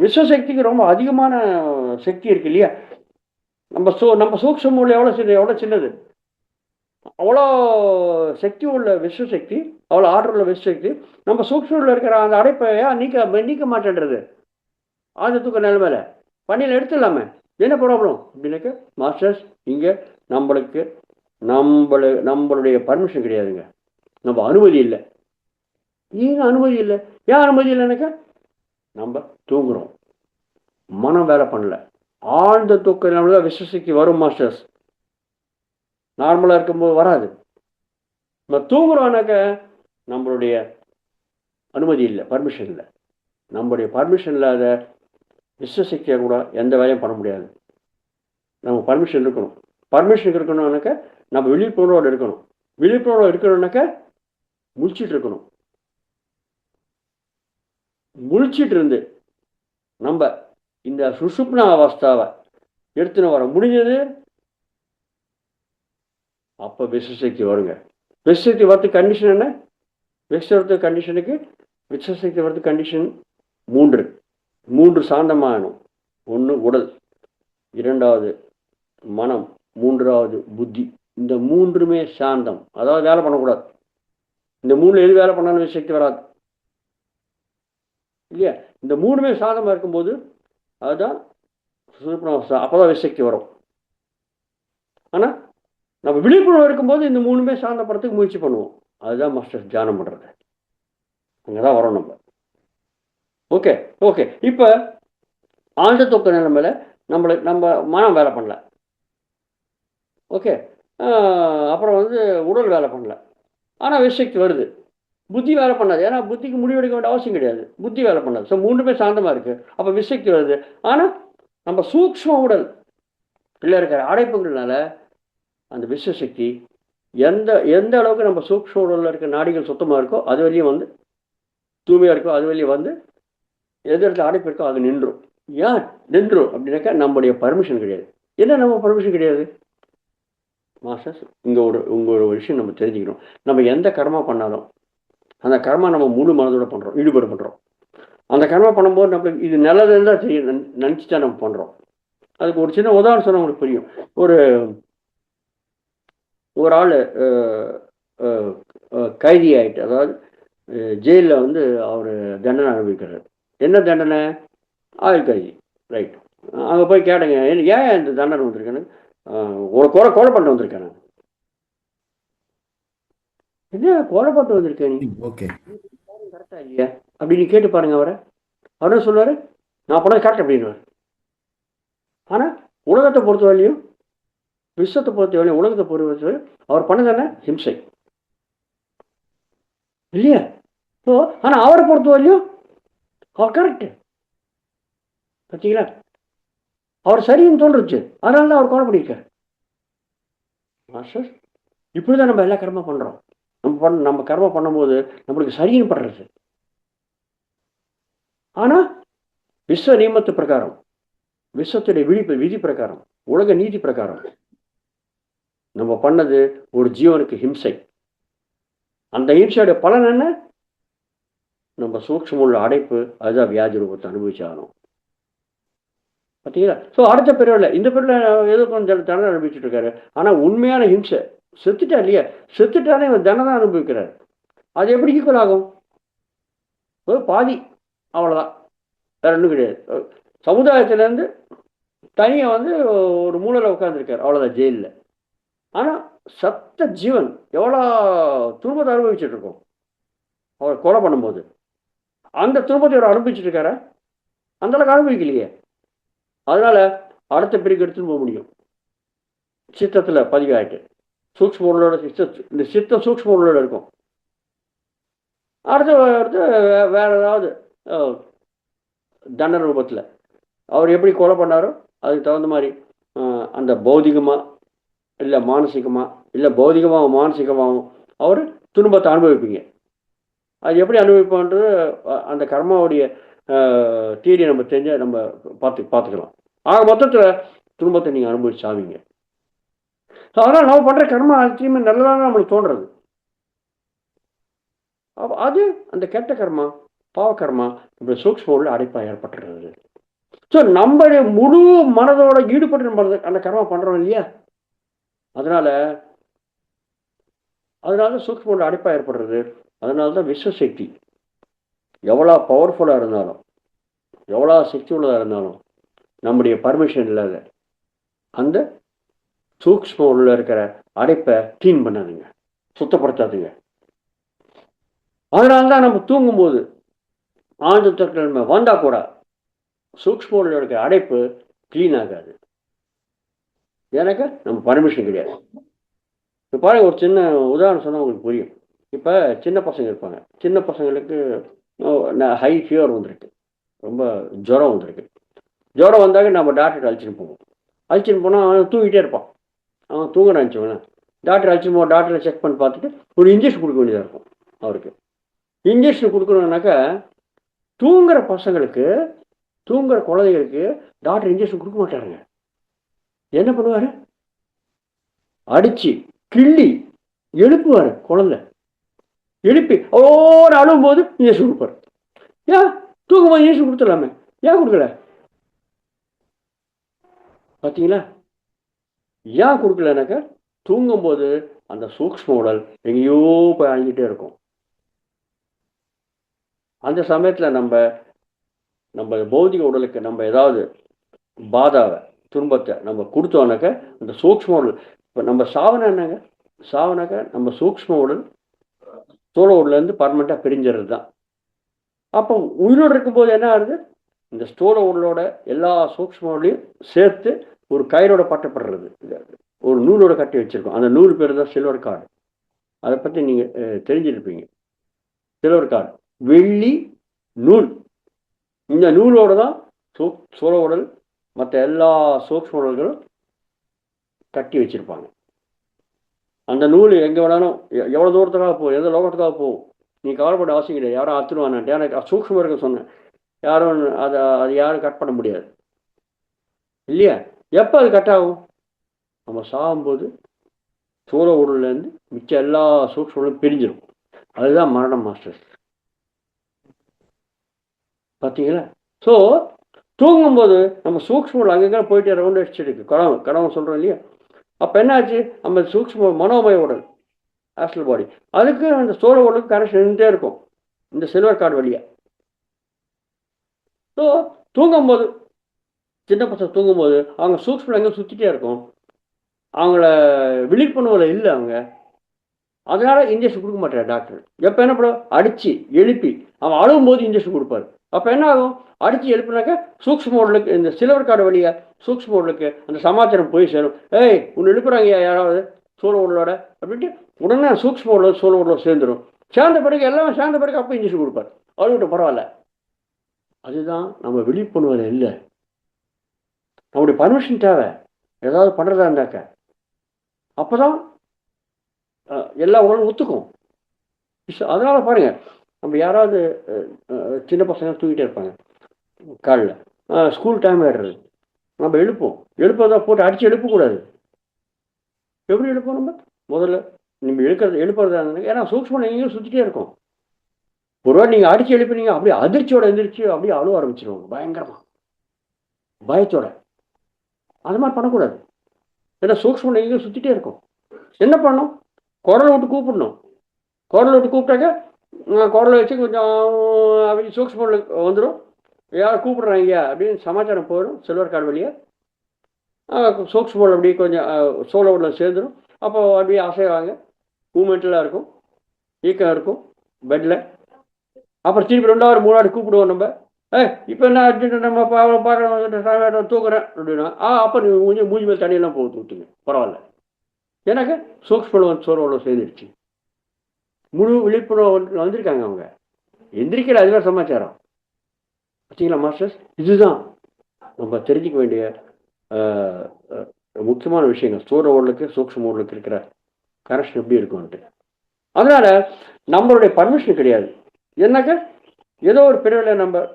விஸ்வசக்திக்கு ரொம்ப அதிகமான சக்தி இருக்கு இல்லையா? நம்ம சூக்ஷ்ம உடல் எவ்வளோ சின்னது, அவ்வளோ சக்தி உள்ள விஸ்வசக்தி, அவ்வளோ ஆற்றல் உள்ள விஸ்வசக்தி நம்ம சூக்ஷ்மத்தில் இருக்கிற அந்த அடைப்பை நீக்க மாட்டேன்றது. ஆழ்ந்த தூக்க நிலைமையில பண்ணியில் எடுத்துடலாமே, என்ன ப்ராப்ளம் அப்படின்னாக்க மாஸ்டர்ஸ் இங்கே நம்மளுடைய பர்மிஷன் கிடையாதுங்க, நம்ம அனுமதி இல்லை. ஏன் அனுமதி இல்லை, ஏன் அனுமதி இல்லைனாக்கா நம்ம தூங்குறோம், மனம் வேலை பண்ணல. ஆழ்ந்த தூக்க நிலைமையில விஸ்வசக்தி வரும் மாஸ்டர்ஸ், நார்மலாக இருக்கும்போது வராது. நம்ம தூங்குறோம்னாக்க நம்மளுடைய அனுமதி இல்லை, பர்மிஷன் இல்லை. நம்மளுடைய பர்மிஷன் இல்லாத விஸ்வசக்தியாக கூட எந்த வேலையும் பண்ண முடியாது. நம்ம பர்மிஷன் இருக்கணும். பர்மிஷன் இருக்கணும்னாக்க நம்ம விழிப்புணர்வோடு இருக்கணும். விழிப்புணர்வு இருக்கணும்னாக்க முழிச்சிட்டு இருக்கணும். முழிச்சிட்டு இருந்து நம்ம இந்த சுஷுப்னா அவஸ்தாவை எடுத்துன்னு வர முடிஞ்சது, அப்போ விசசக்தி வருங்க. விசசக்தி வரது கண்டிஷன் என்ன? விச கண்டிஷனுக்கு விசசக்தி வரது கண்டிஷன் மூன்று சாந்தமாகணும். ஒன்று உடல், இரண்டாவது மனம், மூன்றாவது புத்தி. இந்த மூன்றுமே சாந்தம், அதாவது வேலை பண்ணக்கூடாது. இந்த மூணுல எது வேலை பண்ணாலும் விசக்தி வராது இல்லையா? இந்த மூணுமே சாந்தமாக இருக்கும்போது அதுதான் அப்போதான் விசக்தி வரும். ஆனால் நம்ம விழிப்புணர்வு இருக்கும்போது இந்த மூணுமே சாந்தப்படுறதுக்கு முயற்சி பண்ணுவோம். அதுதான் மாஸ்டர் தியானம் பண்ணுறது. அங்கே தான் வரோம் நம்ம. Okay okay. இப்போ ஆழ்ந்த தூக்க நிலைமையில நம்ம மனம் வேலை பண்ணல. ஓகே. அப்புறம் உடல் வேலை பண்ணல, ஆனால் விசக்தி வருது. புத்தி வேலை பண்ணாது, ஏன்னா புத்திக்கு முடிவெடுக்க வேண்டிய அவசியம் கிடையாது. புத்தி வேலை பண்ணாது. ஸோ மூணுமே சாந்தமாக இருக்குது. அப்போ விசக்தி வருது. ஆனால் நம்ம சூக்ஷ்ம உடல் இல்லை இருக்கிற அடைப்புகள்னால அந்த விசசக்தி எந்த அளவுக்கு நம்ம சூக்ஷ்ம உடலில் இருக்க நாடிகள் சுத்தமாக இருக்கோ அது வரையும் தூய்மையாக இருக்கோ அது வரையும் எது இடத்துல அடைப்பு இருக்கோ அது நின்றும். ஏன் நின்றும் அப்படின்னாக்கா நம்முடைய பர்மிஷன் கிடையாது. என்ன நம்ம பர்மிஷன் கிடையாது மாஸ்டர்ஸ்? உங்களோட விஷயம் நம்ம தெரிஞ்சுக்கணும். நம்ம எந்த கர்மா பண்ணாலும் அந்த கர்மா நம்ம முழு மனதோட பண்ணுறோம், ஈடுபாடு பண்ணுறோம். அந்த கர்மா பண்ணும்போது நம்மளுக்கு இது நல்லதுன்னு தான் தெரியும், நினச்சி தான் நம்ம பண்ணுறோம். அதுக்கு ஒரு சின்ன உதாரணம் சொன்னால் உங்களுக்கு புரியும். ஒரு ஆள் கைதி ஆகிட்டு, அதாவது ஜெயிலில் அவர் தண்டனை அனுபவிக்கிறார். என்ன தண்டனை? ஆயுள் கைதி. ரைட். அங்கே போய் கேட்டேங்க, ஏன் இந்த தண்டனை வந்திருக்கேன்னு. ஒரு கொலை பண்ணிட்டு வந்திருக்கேன் நான். என்ன கொலை பண்ணிட்டு வந்திருக்கேன் நீ? ஓகே, கரெக்டா இல்லையா அப்படின்னு கேட்டு பாருங்க அவரை. அவரும் சொல்லுவார், நான் பண்ணது கரெக்ட் அப்படின்னு. ஆனால் உலகத்தை பொறுத்த வரையும், விஸ்வத்தை பொறுத்த வரையும், உலகத்தை பொறுத்த அவர் பண்ணதானே ஹிம்சை இல்லையா? ஸோ ஆனால் அவரை பொறுத்த வரையும் அவர் கரெக்டு. பார்த்தீங்களா? அவர் சரின்னு தோன்றுச்சு, அதனால தான் அவர் கொலை பண்ணியிருக்கார். மாஸ்டர், இப்படிதான் நம்ம எல்லா கர்மா பண்ணுறோம். நம்ம கர்மா பண்ணும்போது நம்மளுக்கு சரின்னு படுறது. ஆனால் விஸ்வ நியமத்து பிரகாரம், விஸ்வத்துடைய விதி பிரகாரம், உலக நீதி பிரகாரம் நம்ம பண்ணது ஒரு ஜீவனுக்கு ஹிம்சை. அந்த ஹிம்சையோட பலன் என்ன? நம்ம சூக்ஷ்ம உள்ள அடைப்பு, அதுதான் வியாதி ரூபத்தை அனுபவிச்சாகணும். பார்த்தீங்களா? ஸோ அடுத்த பிரிவில், இந்த பிரிவில் ஏதோ கொஞ்சம் தண்டனை அனுபவிச்சுட்டு இருக்காரு. ஆனால் உண்மையான ஹிம்சை, செத்துட்டா இல்லையா? செத்துட்டானே இவன் தண்டனை அனுபவிக்கிறார். அது எப்படி ஈக்குவல் ஆகும்? பாதி, அவ்வளோதான், வேற ஒன்றும் கிடையாது. சமுதாயத்திலேருந்து தனியாக ஒரு மூலையில் உட்காந்துருக்கார், அவ்வளோதான், ஜெயிலில். ஆனால் சத்த ஜீவன் எவ்வளோ துன்பத்தை அனுபவிச்சுட்டு இருக்கோம் அவர் கொலை பண்ணும்போது. அந்த துன்பத்தை அவர் அனுபவிச்சுட்டு இருக்கார? அந்தளவுக்கு அனுபவிக்கலையே. அதனால அடுத்த பிரிவுக்கு எடுத்துன்னு போக முடியும். சித்தத்தில் பதிவாயிட்டு சூக்ஷ்ம உடலோட இந்த சித்தம் சூக்ஷ்ம உடலோட இருக்கும். அடுத்து வேற ஏதாவது தண்டனை ரூபத்தில் அவர் எப்படி கொலை பண்ணாரோ அதுக்கு தகுந்த மாதிரி அந்த பௌதிகமாக இல்லை மானசீகமாக, இல்லை பௌதிகமாகவும் மானசீகமாகவும் அவர் துன்பத்தை அனுபவிப்பீங்க. அது எப்படி அனுபவிப்போன்றது அந்த கர்மாவுடைய தியரியை நம்ம தெரிஞ்ச நம்ம பார்த்துக்கலாம். ஆக மொத்தத்தில் துன்பத்தை நீங்கள் அனுபவிச்சாவீங்க. அதனால் நம்ம பண்ணுற கர்மா அலட்சியமே நல்லதாக நம்மளுக்கு தோன்றது. அது அந்த கெட்ட கர்மா, பாவக்கர்மா நம்ம சூக்ஷ்ம உள்ள அடைப்பாக ஏற்பட்டுறது. ஸோ நம்மளுடைய முழு மனதோட ஈடுபட்டு நம்ம அந்த கர்மா பண்ணுறோம் இல்லையா? அதனால சூக்ஷ்ம உள்ள அடைப்பாக ஏற்படுறது. அதனால தான் விஸ்வசக்தி எவ்வளோ பவர்ஃபுல்லாக இருந்தாலும், எவ்வளோ சக்தி உள்ளதாக இருந்தாலும், நம்முடைய பர்மிஷன் இல்லாத அந்த சூக்ஷ்ம உள்ள இருக்கிற அடைப்பை க்ளீன் பண்ணாதுங்க, சுத்தப்படுத்தாதுங்க. அதனால்தான் நம்ம தூங்கும்போது ஆழ்ந்த தூக்க வந்தால் கூட சூக்ஷ்ம உள்ள இருக்கிற அடைப்பு க்ளீன் ஆகாது. எனக்கு நம்ம பர்மிஷன் கிடையாது. இப்போ பாருங்க, ஒரு சின்ன உதாரணம் சொன்னால் உங்களுக்கு புரியும். இப்போ சின்ன பசங்க இருப்பாங்க, சின்ன பசங்களுக்கு ஹை ஃபீவர் வந்துருக்கு, ரொம்ப ஜுரம் வந்துருக்கு. ஜுரம் வந்தாக்க நம்ம டாக்டர்கிட்ட அழைச்சின்னு போவோம். அழைச்சின்னு போனால் அவன் தூங்கிட்டே இருப்பான். அவன் தூங்க நினச்சவன டாக்டர் அழைச்சிட்டு டாக்டரை செக் பண்ணி பார்த்துட்டு ஒரு இன்ஜெக்ஷன் கொடுக்க வேண்டியதாக இருக்கும் அவருக்கு. இன்ஜெக்ஷன் கொடுக்கணுன்னாக்கா தூங்குற பசங்களுக்கு, தூங்குற குழந்தைகளுக்கு டாக்டர் இன்ஜெக்ஷன் கொடுக்க மாட்டாருங்க. என்ன பண்ணுவார்? அடித்து கிள்ளி எழுப்புவார். குழந்தை எழுப்பி ஓட அழுவும் போது இன்ஜெக்ஷன் கொடுப்பார். ஏன் தூங்கும் போது இன்ஜெக்ஷன் கொடுத்துடலாமே, ஏன் கொடுக்கல? பார்த்தீங்களா? ஏன் கொடுக்கலனாக்கா தூங்கும்போது அந்த சூக்ஷ்ம உடல் எங்கேயோ போய் அழிஞ்சிட்டே இருக்கும். அந்த சமயத்தில் நம்ம பௌதிக உடலுக்கு நம்ம ஏதாவது பாதாவை துன்பத்தை நம்ம கொடுத்தோம்னாக்க அந்த சூக்ஷ்ம உடல், இப்போ நம்ம சாவனா என்னங்க, சாவனாக்க நம்ம சூக்ஷ்ம உடல் ஸ்தூல உடலேருந்து பர்மனெண்ட்டாக பிரிஞ்சிடுறது தான். அப்போ உயிரோடு இருக்கும்போது என்ன ஆகுது, இந்த ஸ்தூல உடலோட எல்லா சூக்ஷ்ம உடலையும் சேர்த்து ஒரு கயிறோட பட்டப்படுறது, ஒரு நூலோட கட்டி வச்சிருக்கோம். அந்த நூல் பேர் தான் சில்வர் கார்டு. அதை பற்றி நீங்கள் தெரிஞ்சிருப்பீங்க. சில்வர் கார்டு வெள்ளி நூல். இந்த நூலோட தான் ஸ்தூல உடல் மற்ற எல்லா சூக்ஷ்ம உடல்களும் கட்டி வச்சிருப்பாங்க. அந்த நூல் எங்கே வேணாலும் எவ்வளோ தூரத்துக்காக போகும், எந்த லோகத்துக்காக போகும், நீ கவலைப்பட அவசியம் கிடையாது. யாரும் அத்துருவானான்ட்டு எனக்கு சூக்ஷ்மம் இருக்க சொன்னேன். யாரும் அது யாரும் கட் பண்ண முடியாது இல்லையா? எப்போ அது கட் ஆகும்? நம்ம சாகும்போது சூழ உடல்லேருந்து மிச்ச எல்லா சூக்ஷ்மங்களும் பிரிஞ்சிடும். அதுதான் மரணம் மாஸ்டர்ஸ். பார்த்தீங்களா? ஸோ தூங்கும்போது நம்ம சூக்ஷ்ம உடல் அங்கங்கே போயிட்டு ரவுண்ட் அடிச்சுட்டு கடவுள் சொல்கிறோம் இல்லையா? அப்போ என்னாச்சு, நம்ம சூக்ஷ்ம மனோமய உடல் ஆஸ்ட்ரல் பாடி, அதுக்கு அந்த ஸ்தூல உடலுக்கு கனெக்ஷன் இருந்துகிட்டே இருக்கும் இந்த சில்வர் கார்டு வழியாக. ஸோ தூங்கும்போது சின்ன பசங்க தூங்கும்போது அவங்க சூக்ஷ்மம் எங்கே சுற்றிட்டே இருக்கும், அவங்கள விழிப்புணர்வில் இல்லை அவங்க. அதனால இன்ஜெக்ஷன் கொடுக்க மாட்டார் டாக்டர். எப்போ என்ன பண்ணும், அடித்து எழுப்பி அவன் அழுவும் போது இன்ஜெக்ஷன் கொடுப்பாரு. அப்போ என்ன ஆகும், அடித்து எழுப்புனாக்க சூக்ஷ்ம உடலுக்கு இந்த சில்வர் கார்டு வழியாக சூக்ஷ்ம உடலுக்கு அந்த சமாச்சாரம் போய் சேரும். ஏய் ஒன்று எழுப்புறாங்க யாராவது சூழ உடலோட அப்படின்ட்டு உடனே சூக்ஷ்ம உடல் சூழ உடலோட சேர்ந்துடும். சேர்ந்த பிறகு எல்லாமே சேர்ந்த பிறகு அப்போ இன்ஜெக்ஷன் கொடுப்பார். அவர்கிட்ட பரவாயில்ல. அதுதான் நம்ம விழிப்புணர்வு இல்லை. நம்முடைய பர்மிஷன் தேவை ஏதாவது பண்ணுறதா இருந்தாக்க. அப்போ தான் எல்லா உடலும் ஒத்துக்கும். அதனால் பாருங்கள், நம்ம யாராவது சின்ன பசங்க தூக்கிட்டே இருப்பாங்க காலில், ஸ்கூல் டைம் ஆகிடுறது, நம்ம எழுப்பதான் போட்டு அடித்து எழுப்பக்கூடாது. எப்படி எழுப்போம் நம்ம? முதல்ல நம்ம எழுப்புறதா இருந்தாங்க, ஏன்னா சூக்ஷ்மம் எங்கேயும் சுற்றிட்டே இருக்கும். ஒருவேளை நீங்கள் அடித்து எழுப்பினீங்க அப்படியே அதிர்ச்சியோட எந்திரிச்சு அப்படியே அழுவ ஆரம்பிச்சிருவாங்க பயங்கரமாக பயத்தோட. அது மாதிரி பண்ணக்கூடாது. ஏன்னா சூக்ஷ்மம் எங்கேயும் சுற்றிட்டே இருக்கும். என்ன பண்ணணும், குரலை விட்டு கூப்பிடணும். குரலை விட்டு கூப்பிட்டாக்க குரலை வச்சு கொஞ்சம் அப்படி சூக்ஷ்ம வந்துடும். யாரும் கூப்பிடுறாங்க அப்படின்னு சமாச்சாரம் போயிடும் சில்வர் கார்டு வழியாக. சூக்ஷ்ம அப்படி கொஞ்சம் சோழ உள்ள சேர்ந்துடும். அப்போ அப்படியே அசைவாங்க, மூமெண்ட்லாம் இருக்கும், ஈக்கம் இருக்கும் பெட்டில். அப்புறம் திருப்பி 2வது 3வது கூப்பிடுவோம் நம்ம. இப்போ என்ன அர்ஜென்ட் நம்ம பார்க்குறோம் தூக்குறேன் அப்படின்னா அப்போ நீ மூஞ்சி மேல் தண்ணியெல்லாம் போட்டு ஊற்றுங்க, பரவாயில்ல. எனக்கு சூக்ஷ்மம் சோர்வோட சேர்ந்துருச்சு. முழு விழிப்புணர்வு வந்திருக்காங்க அவங்க, எந்திரிக்கல. அதுதான் சமாச்சாரம். பார்த்தீங்களா மாஸ்டர்ஸ்? இதுதான் நம்ம தெரிஞ்சிக்க வேண்டிய முக்கியமான விஷயங்கள். ஸ்தூல உடலுக்கு சூக்ஷ்ம உடலுக்கு இருக்கிற கனெக்ஷன் எப்படி இருக்கும்ன்ட்டு. அதனால நம்மளுடைய பர்மிஷன் கிடையாது. என்னக்க ஏதோ ஒரு பிரிவில் நம்ம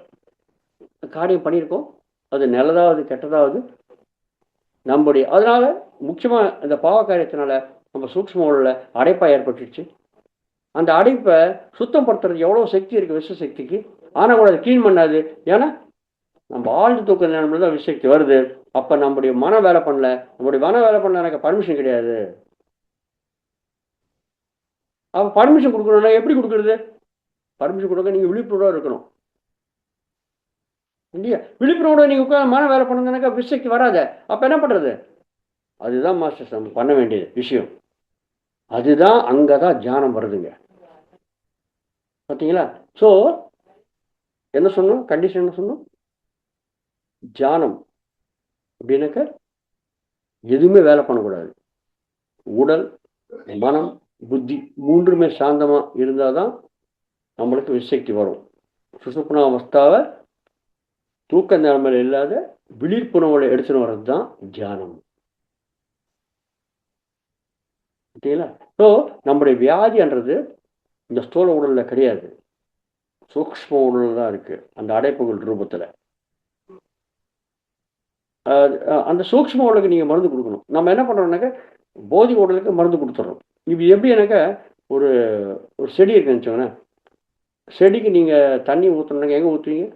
காரியம் பண்ணியிருக்கோம், அது நல்லதாவது கெட்டதாவது நம்முடைய. அதனால முக்கியமாக இந்த பாவ காரியத்தினால நம்ம சூக்ஷ்ம உடலில் அடைப்பாக ஏற்பட்டுச்சு. அந்த அடைப்பை சுத்தம் படுத்துறதுக்கு எவ்வளோ சக்தி இருக்குது விஷ சக்திக்கு. ஆனால் கூட அதை க்ளீன் பண்ணாது. ஏன்னா நம்ம ஆழ்ந்து தூக்க நிலைமையில தான் விஷசக்தி வருது. அப்போ நம்முடைய மன வேலை பண்ணல. நம்முடைய மன வேலை பண்ணல எனக்கு பர்மிஷன் கிடையாது. அப்போ பர்மிஷன் கொடுக்கணும்னா எப்படி கொடுக்குறது? பர்மிஷன் கொடுக்க நீங்கள் விழிப்புணர்வாக இருக்கணும் இல்லையா? விழிப்புணர்வோட நீங்கள் உட்காந்து மன வேலை பண்ணுங்கனாக்கா விஷசக்தி வராத. அப்போ என்ன பண்ணுறது? அதுதான் மாஸ்டர்ஸ் நம்ம பண்ண வேண்டியது விஷயம். அதுதான் அங்கே தான் தியானம் வருதுங்க. பார்த்தீங்களா? ஸோ என்ன சொன்னோம், கண்டிஷன் என்ன சொன்னோம்? தியானம் அப்படின்னாக்க எதுவுமே வேலை பண்ணக்கூடாது. உடல், மனம், புத்தி மூன்றுமே சாந்தமாக இருந்தால் தான் நம்மளுக்கு விஷசக்தி வரும். சுசுப்ன அவஸ்தாவை தூக்க நிலைமையில் இல்லாத விழிப்புணர்வுகளை எடுத்துன்னு வர்றது தான் தியானம். சரிங்களா? ஸோ நம்முடைய வியாதின்றது இந்த ஸ்தூல உடலில் கிடையாது, சூக்ஷ்ம உடலில் தான் இருக்குது, அந்த அடைப்புகள் ரூபத்தில். அந்த சூக்ஷ்ம உடலுக்கு நீங்கள் மருந்து கொடுக்கணும். நம்ம என்ன பண்ணுறோம்னாக்கா போதி உடலுக்கு மருந்து கொடுத்துட்றோம். இது எப்படின்னாக்கா ஒரு ஒரு செடி இருக்குன்னு வச்சுக்கோங்களேன். செடிக்கு நீங்கள் தண்ணி ஊற்றணுன்னாக்க எங்கே ஊற்றுவீங்க?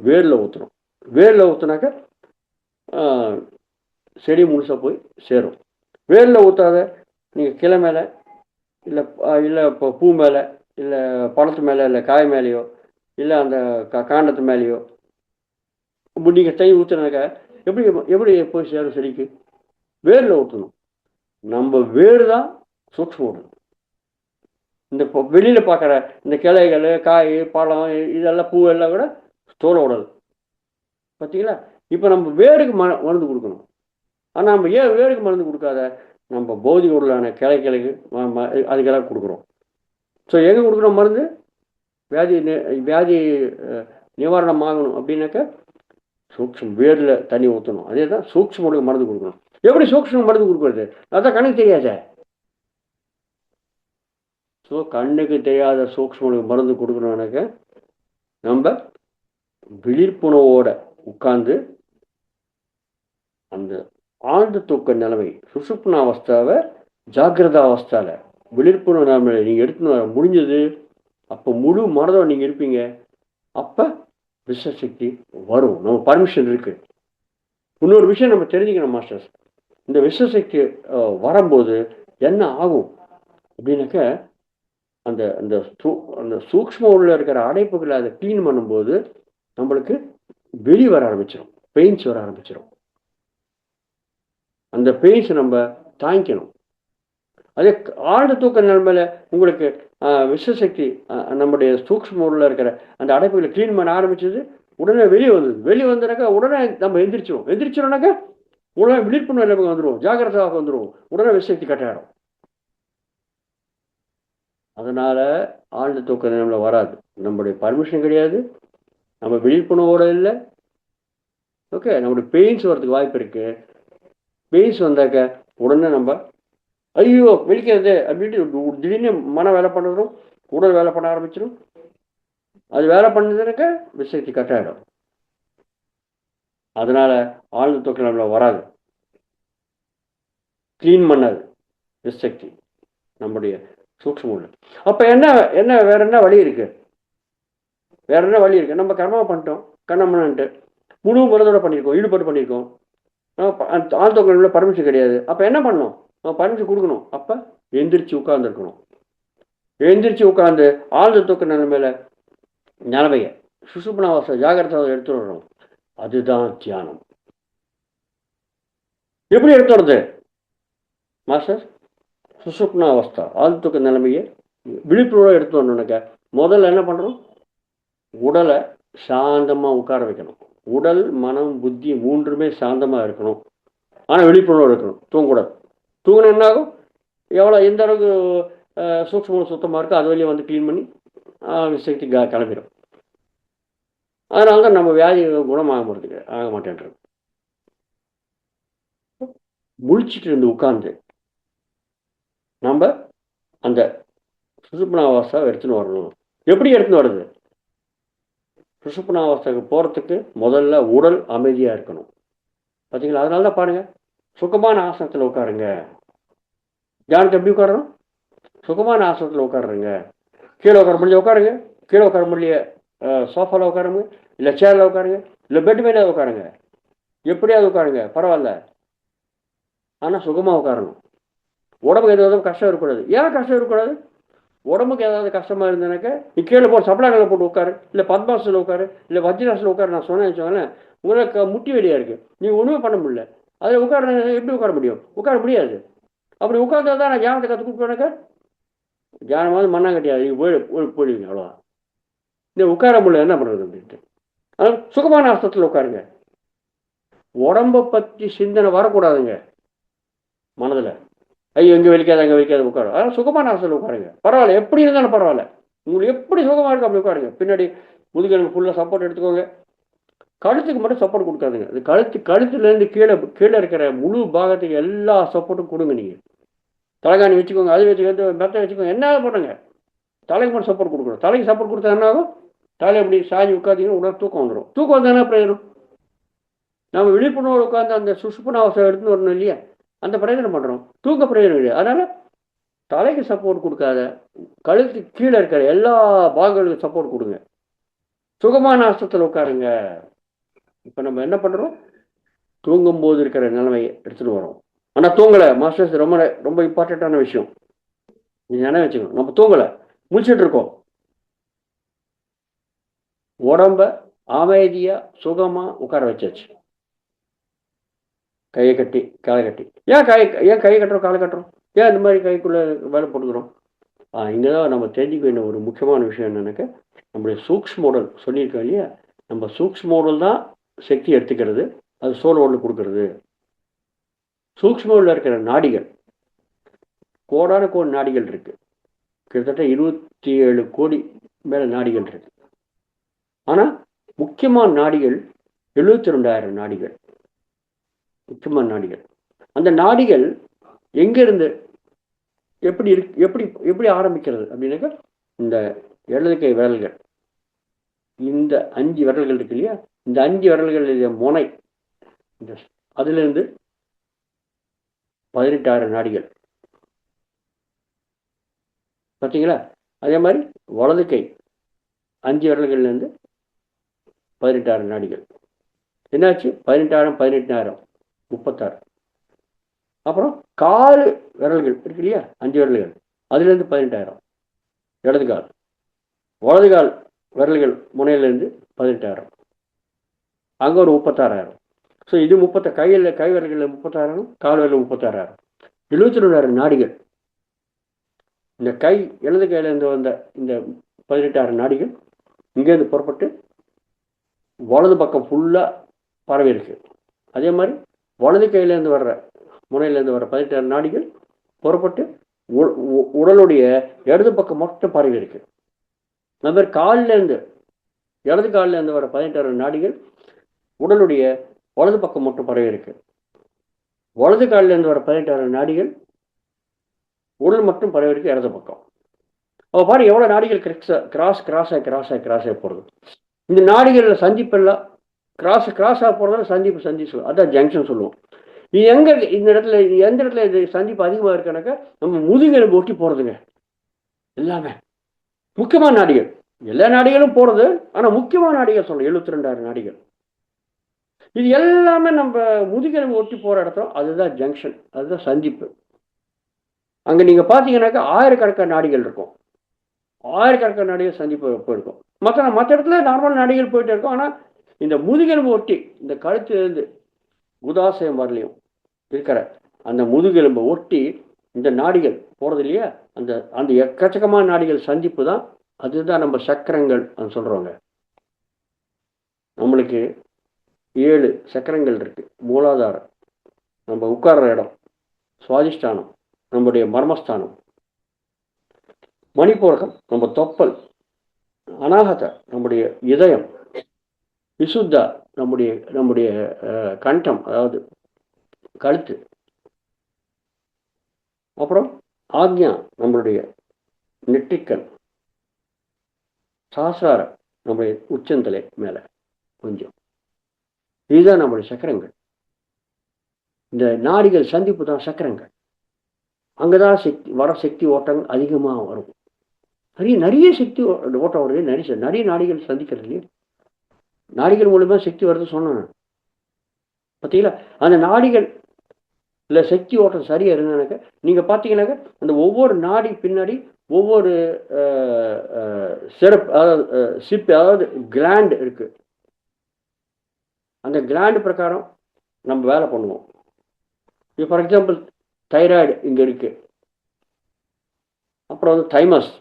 வேரில் ஊற்றணும். வேரில் ஊற்றுனாக்கா செடி முழுசாக போய் சேரும். வேரில் ஊற்றாத நீங்கள் கிளை மேலே இல்லை இல்லை இப்போ பூ மேலே இல்லை பழத்து மேலே இல்லை காய் மேலேயோ இல்லை அந்த காண்டத்து மேலேயோ இப்போ நீங்கள் தண்ணி ஊற்றுனாக்கா எப்படி எப்படி போய் சேரும் செடிக்கு? வேரில் ஊற்றணும். நம்ம வேறு தான் சூக்ஷ்ம உடல். இந்த வெளியில் பார்க்குற இந்த கிளைகள் காய் பழம் இதெல்லாம் பூ எல்லாம் கூட ஸ்தூல உடல். பார்த்தீங்களா? இப்போ நம்ம வேருக்கு மருந்து கொடுக்கணும். ஆனால் நம்ம ஏன் வேருக்கு மருந்து கொடுக்காத நம்ம பௌதிக உடலான கிளைகளுக்கு அதுக்கெல்லாம் கொடுக்குறோம். ஸோ எங்கே கொடுக்குறோம் மருந்து? வியாதி நிவாரணம் ஆகணும் அப்படின்னாக்கா சூக்ஷ்ம வேரில் தண்ணி ஊற்றணும். அதே தான் சூக்ஷ்ம உடலுக்கு மருந்து கொடுக்கணும். எப்படி சூக்ஷ்ம மருந்து கொடுக்குறது? அதான் கண்ணுக்கு தெரியாதே. ஸோ கண்ணுக்கு தெரியாத சூக்ஷ்ம மருந்து கொடுக்கணும்னாக்க நம்ம விழிப்புணர்வோட உட்கார்ந்து அந்த ஆழ்ந்த தூக்க நிலைமை சுசுப்ன அவஸ்தாவை ஜாகிரத அவஸ்தாவில் விழிப்புணர்வு நிலைமை நீங்கள் எடுத்துன்னு வர முடிஞ்சது. அப்போ முழு மனதோட நீங்கள் இருப்பீங்க. அப்போ விசசக்தி வரும். நம்ம பர்மிஷன் இருக்கு. இன்னொரு விஷயம் நம்ம தெரிஞ்சுக்கணும் மாஸ்டர்ஸ். இந்த விசசக்தி வரும்போது என்ன ஆகும் அப்படின்னாக்க அந்த அந்த அந்த சூக்ஷ்ம உள்ள இருக்கிற அடைப்புகளை அதை கிளீன் பண்ணும்போது நம்மளுக்கு வெளி வர ஆரம்பிச்சிடும், பெயின்ஸ் வர ஆரம்பிச்சிடும். அந்த பெயின்ஸ் நம்ம தாங்கிக்கணும். அதே ஆழ்ந்த தூக்க நிலைமையில உங்களுக்கு விசசக்தி நம்முடைய சூக்ஷ்ம உள்ள இருக்கிற அந்த அடைப்புகளை கிளீன் பண்ண ஆரம்பிச்சது. உடனே வெளியே வந்தது. வெளியே வந்தனாக்கா உடனே நம்ம எந்திரிச்சிருவோம்னாக்கா உடனே விழிப்புணர்வு நிலைமைக்கு வந்துடுவோம், ஜாகிரதாக வந்துடுவோம். உடனே விசசக்தி கட்டாயிடும். அதனால ஆழ்ந்த தூக்க நிலைமையில வராது. நம்முடைய பர்மிஷன் கிடையாது, நம்ம விழிப்புணர்வோட இல்லை. ஓகே, நம்மளுடைய பெயின்ஸ் வரதுக்கு வாய்ப்பு இருக்கு. பெயின்ஸ் வந்தாக்க உடனே நம்ம ஐயோ வெளிக்கிறது அப்படின்ட்டு திடீர்னு மன வேலை பண்ணுறதும் உடல் வேலை பண்ண ஆரம்பிச்சிடும். அது வேலை பண்ணதுனாக்க விசக்தி கட்டாயிடும். அதனால ஆழ்ந்த தூக்க நிலைமையில வராது, கிளீன் பண்ணாது விசக்தி நம்முடைய சூக்ஷ்ம உள்ள. அப்போ என்ன என்ன வேற என்ன வழி இருக்கு? வேற என்ன வழி இருக்கு? நம்ம கர்மா பண்ணிட்டோம், கண்ணம்மன்ட்டு முழு மனதோட பண்ணியிருக்கோம், ஈடுபாடு பண்ணியிருக்கோம். ஆழ்ந்த பர்மிஷன் கிடையாது. அப்போ என்ன பண்ணணும்? பர்மிஷன் கொடுக்கணும். அப்போ எந்திரிச்சு உட்கார்ந்துருக்கணும். எந்திரிச்சு உட்காந்து ஆழ்ந்த தூக்க நிலைமையில நிலைமைய சுசுப்னாவஸ்தை ஜாகிரதை எடுத்து வரணும். அதுதான் தியானம். எப்படி எடுத்து வருது மாஸ்டர்? சுசுப்னாவஸ்தா ஆழ்ந்த தூக்க நிலைமையை விழிப்புணர்வோடு எடுத்து வரணும்னாக்க முதல்ல என்ன பண்ணுறோம்? உடலை சாந்தமாக உட்கார வைக்கணும். உடல் மனம் புத்தி மூன்றுமே சாந்தமாக இருக்கணும். ஆனால் விழிப்புணர்வோடு இருக்கணும். தூங்கக்கூடாது. தூங்கினா என்ன ஆகும்? எவ்வளோ எந்த அளவுக்கு சூக்ஷ்மம் சுத்தமாக இருக்கோ அது வழியை வந்து க்ளீன் பண்ணி விசக்தி கிளம்பிடும். அதனால தான் நம்ம வியாதி குணமாக ஆக மாட்டேன்றது. முழிச்சிட்டு இருந்து உட்கார்ந்து நம்ம அந்த சுசுப்னாவஸ்தாவை எடுத்துன்னு வரணும். எப்படி எடுத்துன்னு வருது? சுசுப்னாவஸ்தைக்கு போகிறதுக்கு முதல்ல உடல் அமைதியாக இருக்கணும். பார்த்தீங்களா? அதனால தான் பாருங்கள், சுகமான ஆசனத்தில் உட்காருங்க. தியானத்தை எப்படி உட்காரணும்? சுகமான ஆசனத்தில் உட்காருங்க. கீழே உட்கார முடிஞ்ச உட்காருங்க, கீழே உட்கார முடிய சோஃபாவில் உட்காருங்க, இல்லை சேரில் உட்காருங்க, இல்லை பெட் மேலே உட்காருங்க, எப்படியாவது உட்காருங்க, பரவாயில்ல. ஆனால் சுகமாக உட்காரணும். உடம்புக்கு எதாவது கஷ்டம் இருக்கக்கூடாது. ஏன் கஷ்டம் இருக்கக்கூடாது? உடம்புக்கு ஏதாவது கஷ்டமாக இருந்ததுனாக்க நீ கீழே போட்டு சப்பலாக்களை போட்டு உட்காரு, இல்லை பத்மாசத்தில் உட்காரு, இல்லை வஜ்ராசத்தில் உட்காரு. நான் சொன்னேன்னு வச்சுக்கோங்களேன், உங்களுக்கு முட்டி வெளியாக இருக்குது, நீங்கள் ஒன்றுமே பண்ண முடியல. அதில் உட்கார எப்படி உட்கார முடியும்? உட்கார முடியாது. அப்படி உட்கார்ந்தா தான் நான் தியானத்தை கற்றுக் கொடுப்பேனாக்கா தியானமாவது மண்ணாங்கட்டியாது, நீங்கள் போயிடுவீங்க. அவ்வளோதான். இந்த உட்கார முடியல என்ன பண்ணுறது அப்படின்ட்டு. ஆனால் சுகமான ஆசனத்தில் உட்காருங்க. உடம்பை பற்றி சிந்தனை வரக்கூடாதுங்க மனதில். ஐயோ எங்கே வெளிக்காது அங்கே வெளிக்காது உட்காரும். அதனால் சுகமான ஆசனத்தில் உட்காருங்க. பரவாயில்ல, எப்படி இருந்தாலும் பரவாயில்ல. உங்களுக்கு எப்படி சுகமாக இருக்கும் அப்படி உட்காருங்க. பின்னாடி முதுகெலும்பு ஃபுல்லாக சப்போர்ட் எடுத்துக்கோங்க. கழுத்துக்கு மட்டும் சப்போர்ட் கொடுக்காதுங்க. அது கழுத்துலேருந்து கீழே இருக்கிற முழு பாகத்துக்கு எல்லா சப்போர்ட்டும் கொடுங்க. நீங்கள் தலைகாணி வச்சுக்கோங்க, அது வச்சுக்கிறது, மெத்தை வச்சுக்கோங்க, என்ன பண்ணுங்க, தலைக்கு மட்டும் சப்போர்ட் கொடுக்கணும். தலைக்கு சப்போர்ட் கொடுத்தா என்ன ஆகும்? தலை அப்படி சாஞ்சி உட்காந்தீங்கன்னா உடனே தூக்கம் வந்துடும். தூக்கம் வந்தால் என்ன பிரயோஜனம்? நம்ம விழிப்புணர்வு உட்காந்து அந்த சுசுப்புன அவசரம் எடுத்துன்னு வரணும் இல்லையா? அந்த பிரயோஜனம் பண்ணுறோம், தூக்க பிரயோஜனம் இல்லையா? அதனால் தலைக்கு சப்போர்ட் கொடுக்காத, கழுத்து கீழே இருக்கிற எல்லா பாகங்களுக்கும் சப்போர்ட் கொடுங்க. சுகமான அர்த்தத்தில் உட்காருங்க. இப்போ நம்ம என்ன பண்ணுறோம்? தூங்கும்போது இருக்கிற நிலைமையை எடுத்துகிட்டு வரோம். ஆனால் தூங்கலை மாஸ்டர்ஸ், ரொம்ப ரொம்ப இம்பார்ட்டண்ட்டான விஷயம் நீங்கள் நினைவு வச்சுக்கணும். நம்ம தூங்கலை, முடிச்சுட்டு இருக்கோம். உடம்ப அமைதியாக சுகமாக உட்கார வச்சாச்சு. கையை கட்டி காலை கட்டி, ஏன் கையை கட்டுறோம், காலை கட்டுறோம், ஏன் இந்த மாதிரி கைக்குள்ளே வேலை போட்டுக்கிறோம்? இங்கே தான் நம்ம தெரிஞ்சுக்க வேண்டிய ஒரு முக்கியமான விஷயம் என்னன்னாக்க, நம்முடைய சூக்ஷ்ம உடல் சொல்லியிருக்கோம் இல்லையா, நம்ம சூக்ஷ்ம உடல் தான் சக்தி எடுத்துக்கிறது, அது சோல் உடல் கொடுக்கறது. சூக்ஷ்ம உடலில் இருக்கிற நாடிகள் கோடான கோடி நாடிகள் இருக்கு, கிட்டத்தட்ட 27 கோடி மேல நாடிகள் இருக்கு. ஆனால் முக்கியமான நாடிகள் 72,000 நாடிகள், முக்கியமான நாடிகள். அந்த நாடிகள் எங்கிருந்து எப்படி இருக்கு, எப்படி எப்படி ஆரம்பிக்கிறது அப்படின்னாக்கா, இந்த இடது கை விரல்கள், இந்த 5 விரல்கள் இருக்கு இல்லையா, இந்த 5 விரல்கள் முனை, இந்த அதிலிருந்து 18,000 நாடிகள் பார்த்தீங்களா? அதே மாதிரி வலது கை 5 விரல்கள்லேருந்து 18,000 நாடிகள். என்னாச்சு? 18,000 18,000 36. அப்புறம் 4 விரல்கள் இருக்கு இல்லையா, 5 விரல்கள், அதுலேருந்து 18,000 இடது கால். வலது கால் விரல்கள் முனையிலேருந்து 18,000, அங்கே ஒரு 36,000. ஸோ இது கை விரல்களில் 36,000, கால் விரல் 36,000, 72,000 நாடிகள். இந்த கை இடது கையிலேருந்து வந்த இந்த 18,000 நாடிகள் இங்கேருந்து புறப்பட்டு வலது பக்கம் ஃபுல்லாக பரவி இருக்கு. அதே மாதிரி வலது கையிலேருந்து வர்ற முனையிலேருந்து வர 18,000 நாடிகள் புறப்பட்டு உடலுடைய இடது பக்கம் மட்டும் பரவி இருக்கு. அந்த மாதிரி காலிலேருந்து, இடது காலிலேருந்து வர 18,000 நாடிகள் உடலுடைய வலது பக்கம் மட்டும் பரவி இருக்கு. வலது காலிலேருந்து வர 18,000 நாடிகள் உடல் மட்டும் பரவி இருக்கு இடது பக்கம். அப்போ பாரு எவ்வளோ நாடிகள் கிராஸாக போகிறது. இந்த நாடிகளில் சந்திப்பெல்லாம் கிராஸாக போகிறதால சந்திப்பு சொல்லுவோம், அதான் ஜங்ஷன் சொல்லுவோம். இது எங்கே, இந்த இடத்துல எந்த இடத்துல இது சந்திப்பு அதிகமாக இருக்குனாக்கா, நம்ம முதுகெலும்பு ஒட்டி போகிறதுங்க. எல்லாமே முக்கியமான நாடிகள், எல்லா நாடிகளும் போகிறது, ஆனால் முக்கியமான நாடிகள் சொல்கிறோம் 72,000 நாடிகள். இது எல்லாமே நம்ம முதுகெலும்பு ஒட்டி போகிற இடத்துல அதுதான் ஜங்ஷன், அதுதான் சந்திப்பு. அங்கே நீங்கள் பார்த்தீங்கன்னாக்கா ஆயிரக்கணக்கான நாடிகள் இருக்கும், ஆயிரக்கணக்கான நாடிகள் சந்திப்பு போயிருக்கும். மற்ற இடத்துல நார்மல் நாடிகள் போயிட்டே இருக்கும். ஆனால் இந்த முதுகெலும்பு ஒட்டி, இந்த கழுத்துலேருந்து குதாசயம் வரலையும் இருக்கிற அந்த முதுகெலும்பை ஒட்டி இந்த நாடிகள் போகிறது இல்லையா, அந்த அந்த எக்கச்சக்கமான நாடிகள் சந்திப்பு தான், அதுதான் நம்ம சக்கரங்கள் சொல்கிறோங்க. நம்மளுக்கு 7 சக்கரங்கள் இருக்கு. மூலாதாரம் நம்ம உட்கார்ற இடம், சுவாதிஷ்டானம் நம்முடைய மர்மஸ்தானம், மணிப்பூரகம் நம்ம தொப்பல், அநாகத நம்முடைய இதயம், விசுத்தா நம்முடைய கண்டம் அதாவது கழுத்து, அப்புறம் ஆக்ஞா நம்மளுடைய நெற்றிக்கண், சாசார நம்முடைய உச்சந்தலை மேலே கொஞ்சம். இதுதான் நம்முடைய சக்கரங்கள். இந்த நாடிகள் சந்திப்பு தான் சக்கரங்கள். அங்கதான் சக்தி ஓட்டங்கள் அதிகமாக வரும். நிறைய சக்தி ஓட்டம் வருது, நிறைய நாடிகள் சந்திக்கிறது இல்லையா, நாடிகள் மூலமா சக்தி வருது சொன்னேன் பார்த்தீங்களா. அந்த நாடிகள் இல்லை சக்தி ஓட்டம் சரியா இருந்தானாக்க, நீங்க பார்த்தீங்கன்னாக்க அந்த ஒவ்வொரு நாடி பின்னாடி ஒவ்வொரு சிறப்பு, அதாவது சிப், அதாவது கிளாண்ட் இருக்கு. அந்த கிளாண்ட் பிரகாரம் நம்ம வேலை பண்ணுவோம். இப்போ ஃபார் எக்ஸாம்பிள் தைராய்டு இங்கே இருக்கு, அப்புறம் வந்து தைமஸ்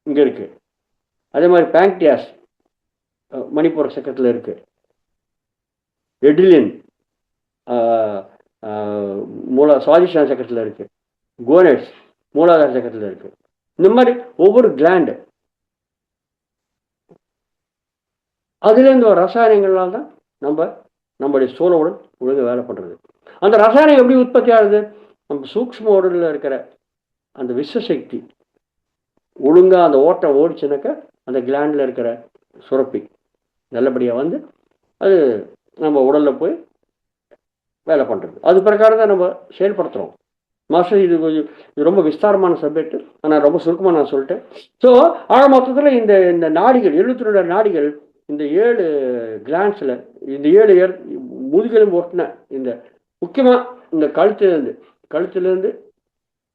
இங்கே இருக்கு, அதே மாதிரி பேங்க்டியாஸ் மணிப்பூர சக்கரத்தில் இருக்கு, எடிலின் சுவாதிஷ்டான சக்கரத்தில் இருக்கு, கோனட்ஸ் மூலாதார சக்கரத்தில் இருக்கு. இந்த மாதிரி ஒவ்வொரு கிளாண்டு அதுலேருந்து ஒரு ரசாயனங்கள்லாம் தான் நம்மளுடைய சோழ உடல் ஒழுங்கு வேலை பண்ணுறது. அந்த ரசாயனம் எப்படி உற்பத்தி ஆகுது? நம்ம சூக்ஷ்ம உடலில் இருக்கிற அந்த விஸ்வசக்தி ஒழுங்காக அந்த ஓட்டம் ஓடிச்சுனாக்கா அந்த கிளாண்டில் இருக்கிற சுரப்பி நல்லபடியாக வந்து அது நம்ம உடலில் போய் வேலை பண்ணுறது. அது பிரகாரம் தான் நம்ம செயல்படுத்துகிறோம். மாஸ்டர் இது கொஞ்சம் இது ரொம்ப விஸ்தாரமான சப்ஜெக்ட், ஆனால் ரொம்ப சுருக்கமாக நான் சொல்லிட்டேன். ஸோ ஆக மொத்தத்தில் இந்த இந்த நாடிகள் 72 நாடிகள் இந்த 7 கிளான்ஸில் இந்த 7 முதுகெலும் ஒட்டின இந்த முக்கியமாக இந்த கழுத்துலேருந்து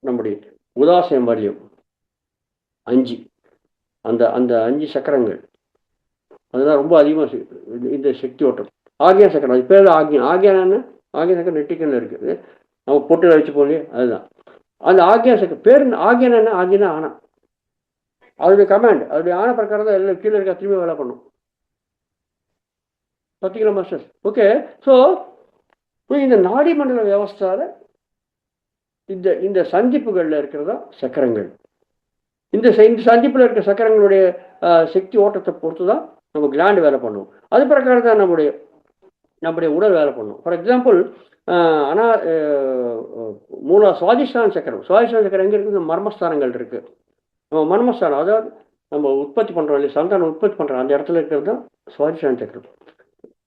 நம்முடைய உதாசயம் வரையும் 5 அந்த அந்த 5 சக்கரங்கள் அதுதான் ரொம்ப அதிகமாக இந்த சக்தி ஓட்டம். ஆகிய சக்கரம் அது பேர் ஆகியம். ஆகியானு ஆகிய சக்கரம் நெட்டிக்கல்ல இருக்குது, நம்ம பொட்டில் வச்சு போலே அதுதான் அந்த ஆகிய சக்கரம் பேர். ஆகியன என்ன? ஆகியனா ஆனா அதோடைய கமாண்ட், அதோடைய ஆன பிரகாரம் தான் எல்லாம் கீழே இருக்க திரும்பி வேலை பண்ணும். பார்த்தீங்களா மாஸ்டர்? ஓகே. ஸோ இந்த நாடி மண்டல வியவஸ்தால இந்த இந்த சந்திப்புகளில் இருக்கிறதா சக்கரங்கள். இந்த சந்திப்பில் இருக்கிற சக்கரங்களுடைய சக்தி ஓட்டத்தை பொறுத்து தான் நம்ம கிளாண்டு வேலை பண்ணுவோம். அது பிரகாரம் தான் நம்முடைய உடல் வேலை பண்ணும். ஃபார் எக்ஸாம்பிள் ஆனால் சுவாதிஷ்டான சக்கரம் எங்கே இருக்குது? மர்மஸ்தானங்கள் இருக்குது. நம்ம மர்மஸ்தானம், அதாவது நம்ம உற்பத்தி பண்ணுறோம் இல்லையா, சந்தானம் உற்பத்தி பண்ணுறோம், அந்த இடத்துல இருக்கிறது தான் சுவாதிஷ்டான சக்கரம்.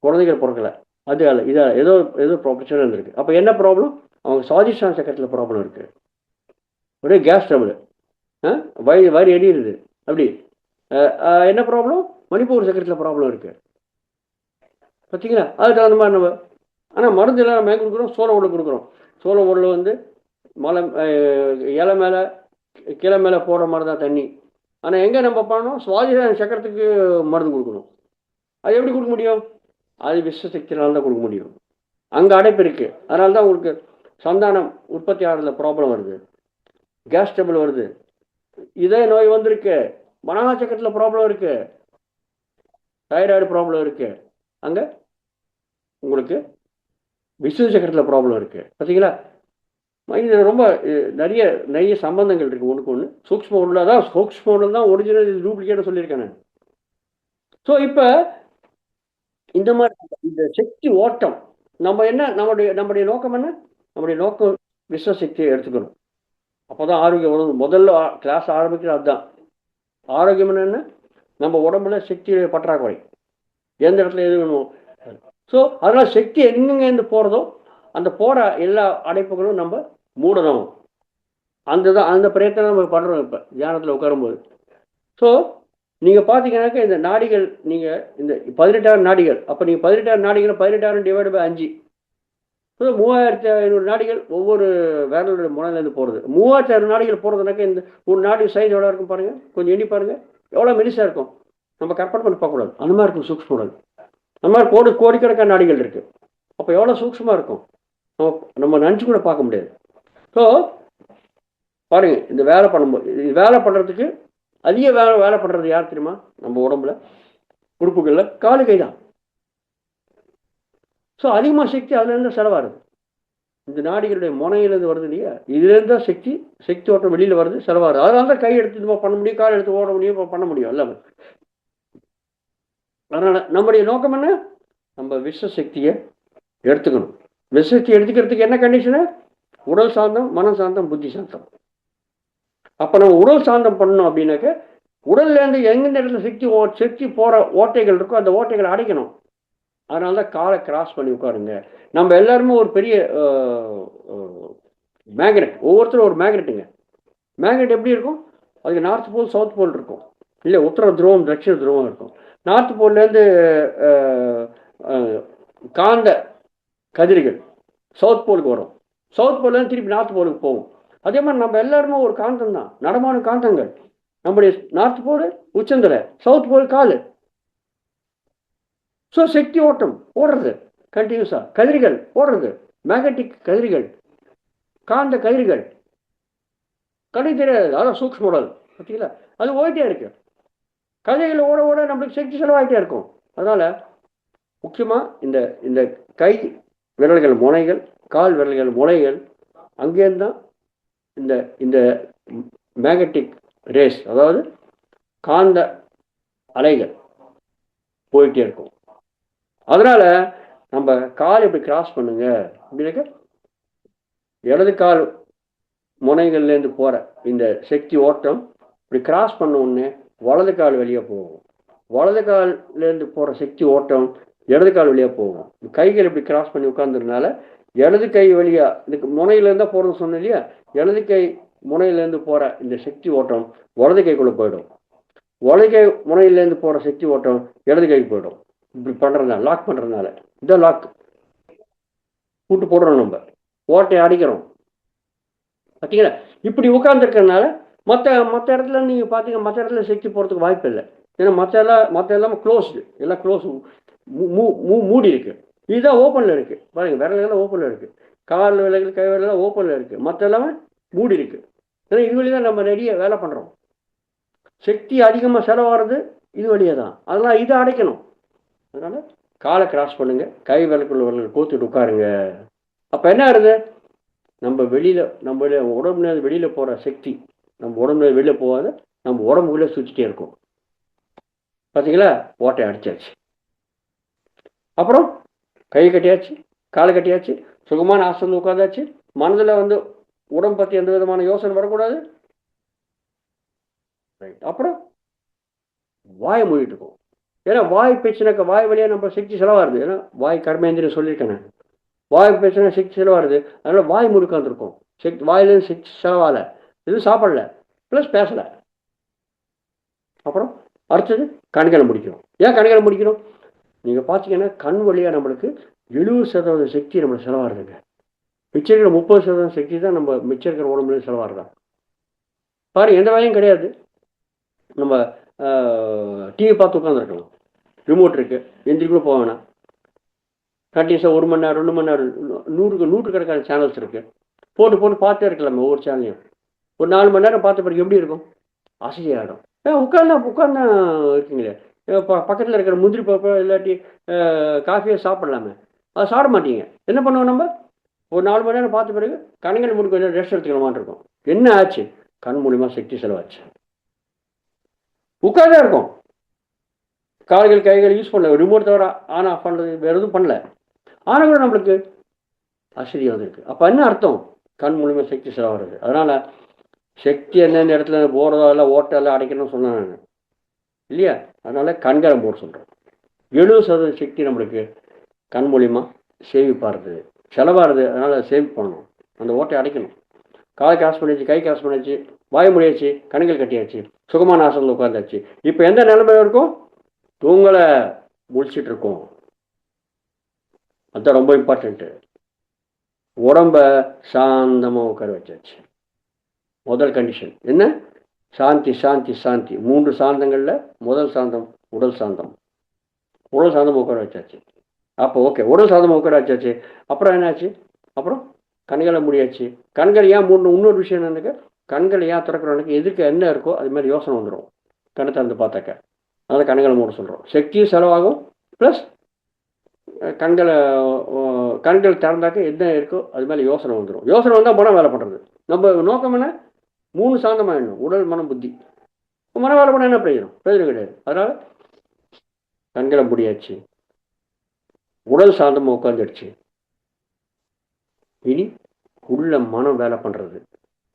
குழந்தைகள் பிறக்கலை, அது அல்ல, இதாக ஏதோ பிரச்சனை இருந்திருக்கு. அப்போ என்ன ப்ராப்ளம்? அவங்க சுவாதிஷ்டான சக்கரத்தில் ப்ராப்ளம் இருக்குது. ஒரே கேஸ் ட்ரபிள், வயிறு எரியுது. அப்படி என்ன ப்ராப்ளம்? மணிப்பூர் சக்கரத்தில் ப்ராப்ளம் இருக்குது. பார்த்தீங்களா? அதுக்கு தகுந்த மாதிரி நம்ம ஆனால் மருந்து எல்லாம் நம்ம கொடுக்குறோம், சோள உடல் கொடுக்குறோம். சோள உடல் வந்து மலை இலை மேலே கீழே மேலே போடுற மாதிரி தான் தண்ணி. ஆனால் எங்கே நம்ம பண்ணணும்? சுவாதிஷ்டான சக்கரத்துக்கு மருந்து கொடுக்கணும். அது எப்படி கொடுக்க முடியும்? அது விஸ்வசக்தினால தான் கொடுக்க முடியும். அங்கே அடைப்பு இருக்குது, அதனால தான் உங்களுக்கு சந்தானம் உற்பத்தி ஆகிறதுல ப்ராப்ளம் வருது, கேஸ் ட்ரபிள் வருது, இதே நோய் வந்திருக்கு, மனநல சக்கரத்தில் ப்ராப்ளம் இருக்குது, தைராய்டு ப்ராப்ளம் இருக்குது, அங்கே உங்களுக்கு விசுவ சக்கரத்தில் ப்ராப்ளம் இருக்குது. பார்த்தீங்களா? இதில் ரொம்ப நிறைய சம்பந்தங்கள் இருக்குது ஒன்றுக்கு ஒன்று. சூக்ஷ்ம உடல் தான், சூக்ஷ்ம உடல் தான் ஒரிஜினல், டூப்ளிகேட் சொல்லியிருக்கேன் நான். ஸோ இப்போ இந்த மாதிரி இந்த சக்தி ஓட்டம் நம்ம என்ன, நம்முடைய நோக்கம் என்ன? நம்முடைய நோக்கம் விஸ்வசக்தியை எடுத்துக்கணும். அப்போ தான் ஆரோக்கியம் வரும். முதல்ல கிளாஸ் ஆரம்பிக்கிறது அதுதான். ஆரோக்கியம் என்ன? நம்ம உடம்புல சக்தி பற்றாக்குறை, எந்த இடத்துல எது வேணும். ஸோ அதனால் சக்தி எங்கெங்கேருந்து போகிறதோ அந்த போகிற எல்லா அடைப்புகளும் நம்ம மூடணும். அந்த பிரயத்தனை நம்ம பண்ணுறோம் இப்போ தியானத்தில் உட்காரும்போது. ஸோ நீங்கள் பார்த்தீங்கன்னாக்கா இந்த நாடிகள், நீங்கள் இந்த 18,000 நாடிகள், அப்போ நீங்கள் 18,000 நாடிகள் 18,000 டிவைட் பை 5, ஸோ 3,500 நாடிகள் ஒவ்வொரு வேரலுடைய முனையிலேருந்து போகிறது. 3,500 நாடிகள் போகிறதுனாக்கா இந்த ஒரு நாடி சைஸ் எவ்வளோ இருக்கும் பாருங்கள், கொஞ்சம் எண்ணி பாருங்கள், எவ்வளோ மெலிசாக இருக்கும். நம்ம கற்பனை பண்ணி பார்க்கக்கூடாது, அந்த மாதிரி இருக்கும் சூக்ஷ்ம உடல். அந்த மாதிரி கோடிக்கணக்கான நாடிகள் இருக்குது. அப்போ எவ்வளோ சூக்ஷ்மமாக இருக்கும், நம்ம நினச்சி கூட பார்க்க முடியாது. ஸோ பாருங்கள், இந்த வேலை பண்ணும்போது வேலை பண்ணுறதுக்கு அதிக வேலை பண்ணுறது யார் தெரியுமா? நம்ம உடம்புல உறுப்புகளில் காலு கை தான். ஸோ அதிகமாக சக்தி அதுலேருந்து செலவாகுது. இந்த நாடிகளுடைய முனையிலேருந்து வருது இல்லையா, இதுலேருந்து தான் சக்தி ஓட்டம் வெளியில் வருது, செலவாகுது. அதனால தான் கை எடுத்து இது பண்ண முடியும், கால் எடுத்து ஓட முடியும், பண்ண முடியும் எல்லாமே. அதனால் நம்முடைய நோக்கம் என்ன? நம்ம விஸ்வசக்தியை எடுத்துக்கணும். விஸ்வசக்தி எடுத்துக்கிறதுக்கு என்ன கண்டிஷனு? உடல் சாந்தம், மனம் சாந்தம், புத்தி சாந்தம். அப்போ நம்ம உடல் சாந்தம் பண்ணணும் அப்படின்னாக்க உடல்லேருந்து எங்கெந்த இடத்துல சக்தி போகிற ஓட்டைகள் இருக்கோ அந்த ஓட்டைகளை அடைக்கணும். அதனால தான் காலை கிராஸ் பண்ணி உட்காருங்க. நம்ம எல்லாருமே ஒரு பெரிய மேக்னெட், ஒவ்வொருத்தரும் ஒரு மேக்னெட்டுங்க. மேக்னெட் எப்படி இருக்கும்? அதுக்கு நார்த் போல் சவுத் போல் இருக்கும் இல்லை, உத்தர துருவம் தட்சிண துருவம் இருக்கும். நார்த் போல்லேருந்து காந்த கதிர்கள் சவுத் போலுக்கு வரும், சவுத் போல்லேருந்து திருப்பி நார்த் போலுக்கு போகும். அதே மாதிரி நம்ம எல்லாருமே ஒரு காந்தம் தான், நடமாடும் காந்தங்கள். நம்முடைய நார்த் போல் உச்சந்தலை, சவுத் போல் காலு. ஸோ சக்தி ஓட்டம் ஓடுறது கண்டினியூஸாக, கதிர்கள் ஓடுறது, மேக்னட்டிக் கதிர்கள், காந்த கதிர்கள், கண்ணு தெரியாது, அதான் சூக்ஷ்ம உடல். பார்த்தீங்களா? அது ஓடிட்டே இருக்கு. கதிர்கள் ஓட ஓட நம்மளுக்கு சக்தி செலவாகிட்டே இருக்கும். அதனால் முக்கியமாக இந்த இந்த கை விரல்கள் முனைகள், கால் விரல்கள் முனைகள், அங்கேருந்து தான் இந்த இந்த மேக்னட்டிக் ரேஸ், அதாவது காந்த அலைகள் போயிட்டே இருக்கும். அதனால நம்ம கால் இப்படி கிராஸ் பண்ணுங்க அப்படின்னாக்க இடது கால் முனைகள்லேருந்து போகிற இந்த சக்தி ஓட்டம் இப்படி கிராஸ் பண்ண உடனே வலது கால் வெளியே போகும். வலது கால்லேருந்து போகிற சக்தி ஓட்டம் இடது கால் வழியாக போகும். கைகள் இப்படி கிராஸ் பண்ணி உட்காந்துருந்தனால இடது கை வழியா இதுக்கு முனையிலேருந்தா போகிறோம்னு சொன்னேன் இல்லையா, இடது கை முனையிலேருந்து போகிற இந்த சக்தி ஓட்டம் வலது கைக்குள்ளே போயிடும். வலது கை முனையிலேருந்து போகிற சக்தி ஓட்டம் இடது கைக்கு போயிடும். இப்படி பண்ணுறதுனால லாக் பண்ணுறதுனால இந்த லாக் கூட்டு போடுறோம், நம்ம ஓட்டையை அடிக்கிறோம். பார்த்தீங்களா, இப்படி உட்காந்துருக்கறனால மற்ற இடத்துல நீங்கள் பார்த்தீங்கன்னா மற்ற இடத்துல சக்தி போகிறதுக்கு வாய்ப்பு இல்லை. ஏன்னா மற்ற எல்லாமே க்ளோஸ்டு, எல்லாம் க்ளோஸ் மூடி இருக்கு. இதுதான் ஓப்பனில் இருக்குது. பாருங்கள், விரல்கள் ஓப்பனில் இருக்குது, கால் விரல்கள் கை விரலாம் ஓப்பனில் இருக்குது, மற்ற எல்லாமே மூடி இருக்குது. ஏன்னா இது வழி தான் நம்ம நிறைய வேலை பண்ணுறோம். சக்தி அதிகமாக செலவாகிறது இது வழியே தான். அதனால் இதை அடைக்கணும். அதனால் காலை கிராஸ் பண்ணுங்கள், கை விரலுக்குள்ள விரல்கள் கோத்துட்டு உட்காருங்க. அப்போ என்ன ஆகுது, நம்ம உடம்புல வெளியில் போகிற சக்தி நம்ம உடம்புல வெளியில் போகாத நம்ம உடம்புக்குள்ளே சுற்றிட்டே இருக்கும். பார்த்தீங்களா, ஓட்டை அடித்தாச்சு. அப்புறம் கை கட்டியாச்சு, காலை கட்டியாச்சு, சுகமான ஆசனம் உட்காந்தாச்சு. மனதில் உடம்பு பற்றி எந்த விதமான யோசனை வரக்கூடாது. அப்புறம் வாயை மூடிட்டு இருக்கும். ஏன்னா வாய் பேச்சுனாக்க வாய் வழியாக நம்ம சக்தி செலவாகுது. ஏன்னா வாய் கர்மேந்திரம் சொல்லியிருக்கேன் நான். வாய் பேச்சுனா சக்தி செலவாகுது. அதனால் வாய் மூடி உட்காந்துருக்கும். வாயிலேருந்து சக்தி செலவாகலை, எதுவும் சாப்பிடல, ப்ளஸ் பேசலை. அப்புறம் அடுத்தது கண்களை முடிக்கணும். ஏன் கண்களை முடிக்கணும்? நீங்கள் பார்த்தீங்கன்னா கண் வழியாக நம்மளுக்கு 70% சக்தி நம்மளுக்கு செலவாகுதுங்க. மிச்சம் இருக்கிற 30% சக்தி தான் நம்ம மிச்சம் இருக்கிற உடம்புல செலவாகுதான். பாரு, எந்த வேலையும் கிடையாது. நம்ம டிவி பார்த்து உட்காந்துருக்கலாம், ரிமோட் இருக்குது, எந்திரிக்கூட போக வேணாம். கண்டினியூஸாக 1 மணி நேரம் 2 மணி நேரம் நூற்றுக்கணக்கான சேனல்ஸ் இருக்குது. போட்டு பார்த்தே இருக்கலாமே ஒவ்வொரு சேனலையும். ஒரு 4 மணி நேரம் பார்த்த பிறகு எப்படி இருக்கும்? ஆசையாகிடும். உட்கார்ந்தா இருக்குங்களே, பக்கத்தில் இருக்கிற முந்திரி பருப்போ இல்லாட்டி காஃபியோ சாப்பிடலாமே, அதை சாப்பிட மாட்டீங்க. என்ன பண்ணுவோம், நம்ம ஒரு 4 மணி நேரம் பார்த்த பிறகு கண்கள் மூடி கொஞ்சம் ரெஸ்ட் எடுத்துக்கலாமான் இருக்கும். என்ன ஆச்சு? கண் மூலியமாக சக்தி செலவாச்சு. உட்கார்ந்தா இருக்கும், கால்கள் கைகள் யூஸ் பண்ணல, ரிமோட் தவிர ஆன் ஆஃப் பண்ணுறது வேறு எதுவும் பண்ணல. ஆனால் கூட நம்மளுக்கு ஆச்சரியம் வந்திருக்கு. அப்போ என்ன அர்த்தம்? கண் மூலியமாக சக்தி செலவாகிறது. அதனால் சக்தி எந்தெந்த இடத்துல போகிறதோ எல்லாம் ஓட்டெல்லாம் அடைக்கணும்னு சொன்னேன் நான் இல்லையா. அதனால் கண்களை போட சொல்கிறேன். 70% சக்தி நம்மளுக்கு கண் மூலியமாக சேமிப்பாருது, செலவாகுது. அதனால் சேவ் பண்ணணும், அந்த ஓட்டை அடைக்கணும். காலை கிராஸ் பண்ணியாச்சு, கை கிராஸ் பண்ணியாச்சு, வாய் முடியாச்சு, கண்கள் கட்டியாச்சு, சுகமான ஆசனத்தில் உட்காந்தாச்சு. இப்போ எந்த நிலைமையில இருக்கும்? தூங்கலை, முடிச்சிட்டு இருக்கோம். அதுதான் ரொம்ப இம்பார்ட்டண்ட்டு. உடம்ப சாந்தமாக உட்கார வச்சாச்சு. முதல் கண்டிஷன் என்ன? சாந்தி சாந்தி சாந்தி. 3 சாந்தங்களில் முதல் சாந்தம் உடல் சாந்தம். உடல் சாந்தம் உட்கார வச்சாச்சு. அப்போ ஓகே, உடல் சாந்தம் உட்கார வச்சாச்சு. அப்புறம் என்னாச்சு? அப்புறம் கண்களை முடியாச்சு. கண்கள் ஏன் மூடணும்? இன்னொரு விஷயம் என்னன்னாக்க, கண்களை ஏன் திறக்கிறோம்? எதுக்கு என்ன இருக்கோ அது மாதிரி யோசனை வந்துடும் கண்ணை திறந்து பார்த்தாக்க. அதனால் கண்களை மூட சொல்கிறோம். சக்தியும் செலவாகும், ப்ளஸ் கண்கள் திறந்தாக்க என்ன இருக்கோ அது மேலே யோசனை வந்துடும். யோசனை வந்தால் மனம் வேலை பண்ணுறது. நம்ம நோக்கம் என்ன? 3 சாந்தமாகிடணும், உடல் மனம் புத்தி. மனம் வேலை பண்ண என்ன பிரயோஜனம் கிடையாது. அதனால் கண்களை முடியாச்சு, உடல் சாந்தமாக உட்காந்துடுச்சு. இனி உள்ள மனம் வேலை பண்ணுறது.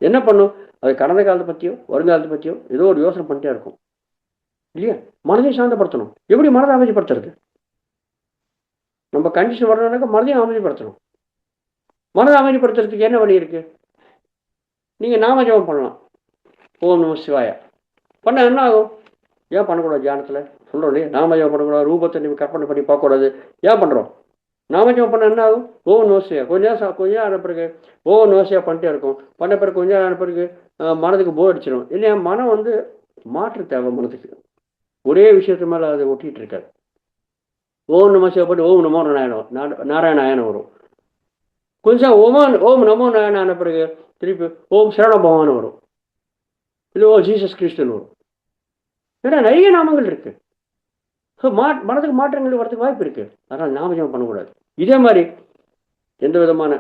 என்ன பண்ணும்? அது கடந்த காலத்தை பற்றியோ வருங்காலத்தை பற்றியோ ஏதோ ஒரு யோசனை பண்ணிட்டே இருக்கும் இல்லையா. மனதை சாந்தப்படுத்தணும். எப்படி மனதை அமைதிப்படுத்துறது? நம்ம கண்டிஷன் வரணும்னாக்கா மனதையும் அமைதிப்படுத்தணும். மனதை அமைதிப்படுத்துறதுக்கு என்ன வழி இருக்குது? நீங்கள் நாம ஜபம் பண்ணலாம். ஓம் நம சிவாயா பண்ண என்ன ஆகும்? ஏன் பண்ணக்கூடாது? தியானத்தில் சொல்கிறோம் இல்லையா, நாம ஜபம் பண்ணக்கூடாது, ரூபத்தை நீங்கள் கற்பனை பண்ணி பார்க்கக்கூடாது. ஏன் பண்ணுறோம்? நாம ஜபம் பண்ண என்ன ஆகும்? ஓம் நம சிவாயா கொஞ்சம் அனுப்பிறகு ஓம் நம சிவாயா பண்ணிட்டே இருக்கும். பண்ண பிறகு கொஞ்சம் அனுப்பிறகு மனதுக்கு போர் அடிச்சிடும் இல்லையா. மனம் மாற்று தேவை. மனதுக்கு ஒரே விஷயத்து மேலே அதை ஒட்டிகிட்டு இருக்காது. ஓம் நம சிவாய போட்டு ஓம் நமோ நாராயணாயனம் வரும். கொஞ்சம் ஓம் நமோ நாராயண பிறகு திருப்பி ஓம் சரண பகவான் வரும், இல்லை ஓ ஜீசஸ் கிறிஸ்டன் வரும். ஏன்னா நிறைய நாமங்கள் இருக்கு. மனதுக்கு மாற்றங்கள் வரதுக்கு வாய்ப்பு இருக்கு. அதனால் நாமஜபம் பண்ணக்கூடாது. இதே மாதிரி எந்த விதமான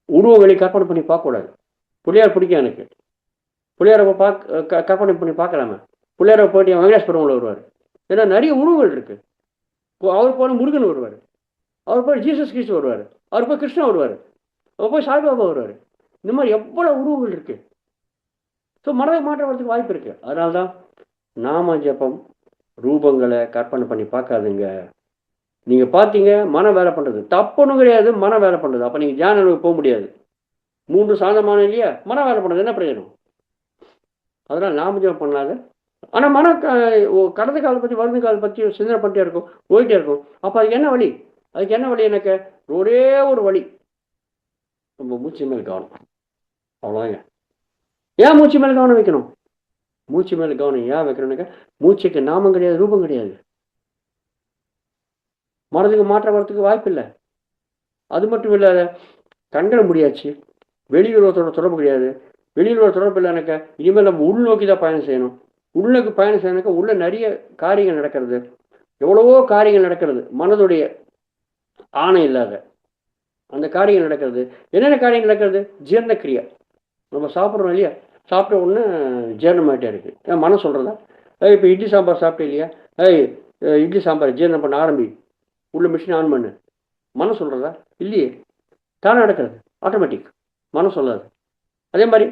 உருவங்களை கற்பனை பண்ணி பார்க்கக்கூடாது. பிள்ளையார் பிடிக்கும் எனக்கு. பிள்ளையாரை கற்பனை பண்ணி பார்க்கலாமா? பிள்ளையாரை போயிட்டு வெங்கடேஷ் பெருமாள் வருவார். ஏன்னா நிறைய உருவங்கள் இருக்கு. அவர் போன முருகன் வருவார், அவர் போய் ஜீசஸ் கிறிஸ்து வருவார், அவர் போய் கிருஷ்ணன் வருவார். போய் சாய்பாபா வருவார். இந்த மாதிரி எவ்வளோ உருவங்கள் இருக்குது. ஸோ மனதை மாற்றம் வரதுக்கு வாய்ப்பு இருக்குது. அதனால தான் நாம ஜெபம் ரூபங்களை கற்பனை பண்ணி பார்க்காதுங்க. நீங்கள் பார்த்தீங்க மனம் வேலை பண்ணுறது தப்புன்னு கிடையாது, மனம் வேலை பண்ணுறது. அப்போ நீங்கள் தியான நிலைக்கு போக முடியாது. 3 சாந்தமான இல்லையா, மனம் வேலை பண்ணுறது என்ன பிரயோஜனம்? அதனால் நாம ஜெபம் பண்ணாத. ஆனால் கடந்த காலம் பற்றி வருந்த காலம் பற்றி சிந்தனை பண்ணிட்டே இருக்கும், போயிட்டே இருக்கும். அப்போ அதுக்கு என்ன வழி? அதுக்கு என்ன வழி? எனக்கு ஒரே ஒரு வழி, நம்ம மூச்சு மேல் கவனம். அவ்வளோதாங்க. ஏன் மூச்சு மேல் கவனம் வைக்கணும்? மூச்சு மேல் கவனம் ஏன் வைக்கணும்னாக்க, மூச்சுக்கு நாமம் கிடையாது, ரூபம் கிடையாது. மனதுக்கு மாற்றம் வரத்துக்கு வாய்ப்பு இல்லை. அது மட்டும் இல்லாத கண்களை முடியாச்சு, வெளியுலகத்தோட தொடர்பு கிடையாது. வெளியுலக தொடர்பு இல்லைனாக்கா இனிமேல் நம்ம உள்நோக்கி தான் பயணம் செய்யணும். உள்நோக்கி பயணம் செய்யணுனாக்கா உள்ள நிறைய காரியங்கள் நடக்கிறது, எவ்வளவோ காரியங்கள் நடக்கிறது. மனதுடைய ஆணை இல்லாத அந்த காரியங்கள் நடக்கிறது. என்னென்ன காரியங்கள் நடக்கிறது? ஜீரணக்கிரியா. நம்ம சாப்பிட்றோம் இல்லையா, சாப்பிட்ட உடனே ஜீரணமாகிட்டே இருக்குது. ஏன் மனம் சொல்கிறதா? இப்போ இட்லி சாம்பார் சாப்பிட்டே இல்லையா, இட்லி சாம்பார் ஜீரணம் பண்ண ஆரம்பி, உள்ள மிஷின் ஆன் பண்ணு. மனம் சொல்கிறதா? இல்லையே. தானே நடக்கிறது, ஆட்டோமேட்டிக். மனம் சொல்லாது. அதே மாதிரி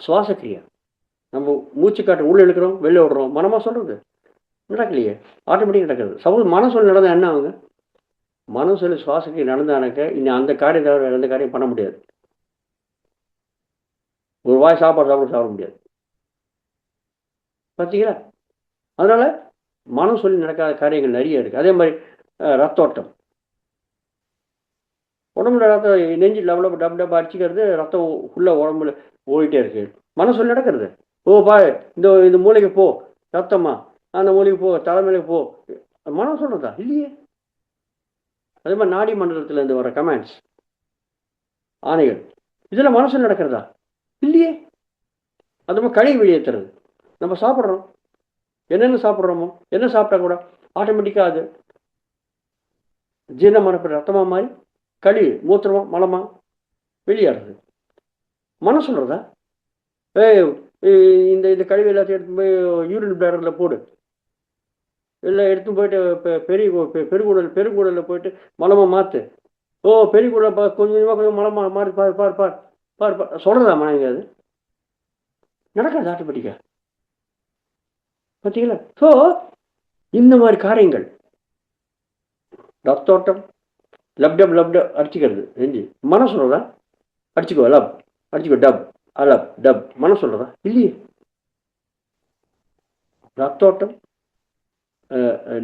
சுவாசக்கிரியா, நம்ம மூச்சு காற்று உள்ளே இழுக்கிறோம், வெளில விடுறோம், மனமாக சொல்கிறது நடக்கலையே, ஆட்டோமேட்டிக் நடக்கிறது. சப்போஸ் மனம் சொல்லி நடந்தால் என்ன ஆகுங்க? மனம் சொல்லி சுவாசக்கிரியை நடந்தானாக்க இன்னும் அந்த காரியம் தவிர எந்த காரியம் பண்ண முடியாது. ஒரு வாய் சாப்பாடு சாப்பிட முடியாது. பார்த்தீங்களா? அதனால் மனம் சொல்லி நடக்காத காரியங்கள் நிறைய இருக்குது. அதே மாதிரி ரத்தோட்டம், உடம்புல ரத்தம் நெஞ்சு லெவலில் டப் அடிச்சுக்கிறது, ரத்தம் ஃபுல்லாக உடம்புல ஓடிட்டே இருக்கு. மனம் சொல்லி நடக்கிறது. ஓ பா, இந்த மூளைக்கு போ ரத்தமா, அந்த மூளைக்கு போ, தலைமையிலுக்கு போ. மனம் சொல்கிறதா? இல்லையே. அதே மாதிரி நாடி மண்டலத்திலேருந்து வர கமெண்ட்ஸ், ஆணைகள், இதில் மனசில் நடக்கிறதா? இல்லையே. அது மாதிரி கழிவு வெளியேற்றுறது. நம்ம சாப்பிட்றோம், என்னென்ன சாப்பிட்றோமோ, என்ன சாப்பிட்டா கூட ஆட்டோமேட்டிக்காக அது ஜீரணமான ரத்தமாக மாறி கழிவு மூத்திரமா மலமா வெளியாடுறது. மனம் சொல்கிறதா? இந்த கழிவு எல்லாத்தையும் எடுத்து போய் யூரின் பிளேடரில் போடு, இல்லை எடுத்து போயிட்டு பெருங்குடலில் போயிட்டு மலமாக மாற்று. ஓ பெருங்குடல் கொஞ்சம் கொஞ்சமாக மலமாக மாறி பார் பார் பார் பார் பார் சொல்கிறதா? மனம் எங்கேயாவது நடக்காது, ஆட்டோமேட்டிக்காக. பார்த்தீங்களா? ஸோ இந்த மாதிரி காரியங்கள், ரத்தோட்டம், லப்ட அடிச்சுக்கிறது நெஞ்சு, மனம் சொல்கிறதா? அடிச்சுக்கோ லப், அடிச்சுக்கோ டப், அலப் டப், மனம் சொல்கிறதா? இல்லையே. ரத்தோட்டம்,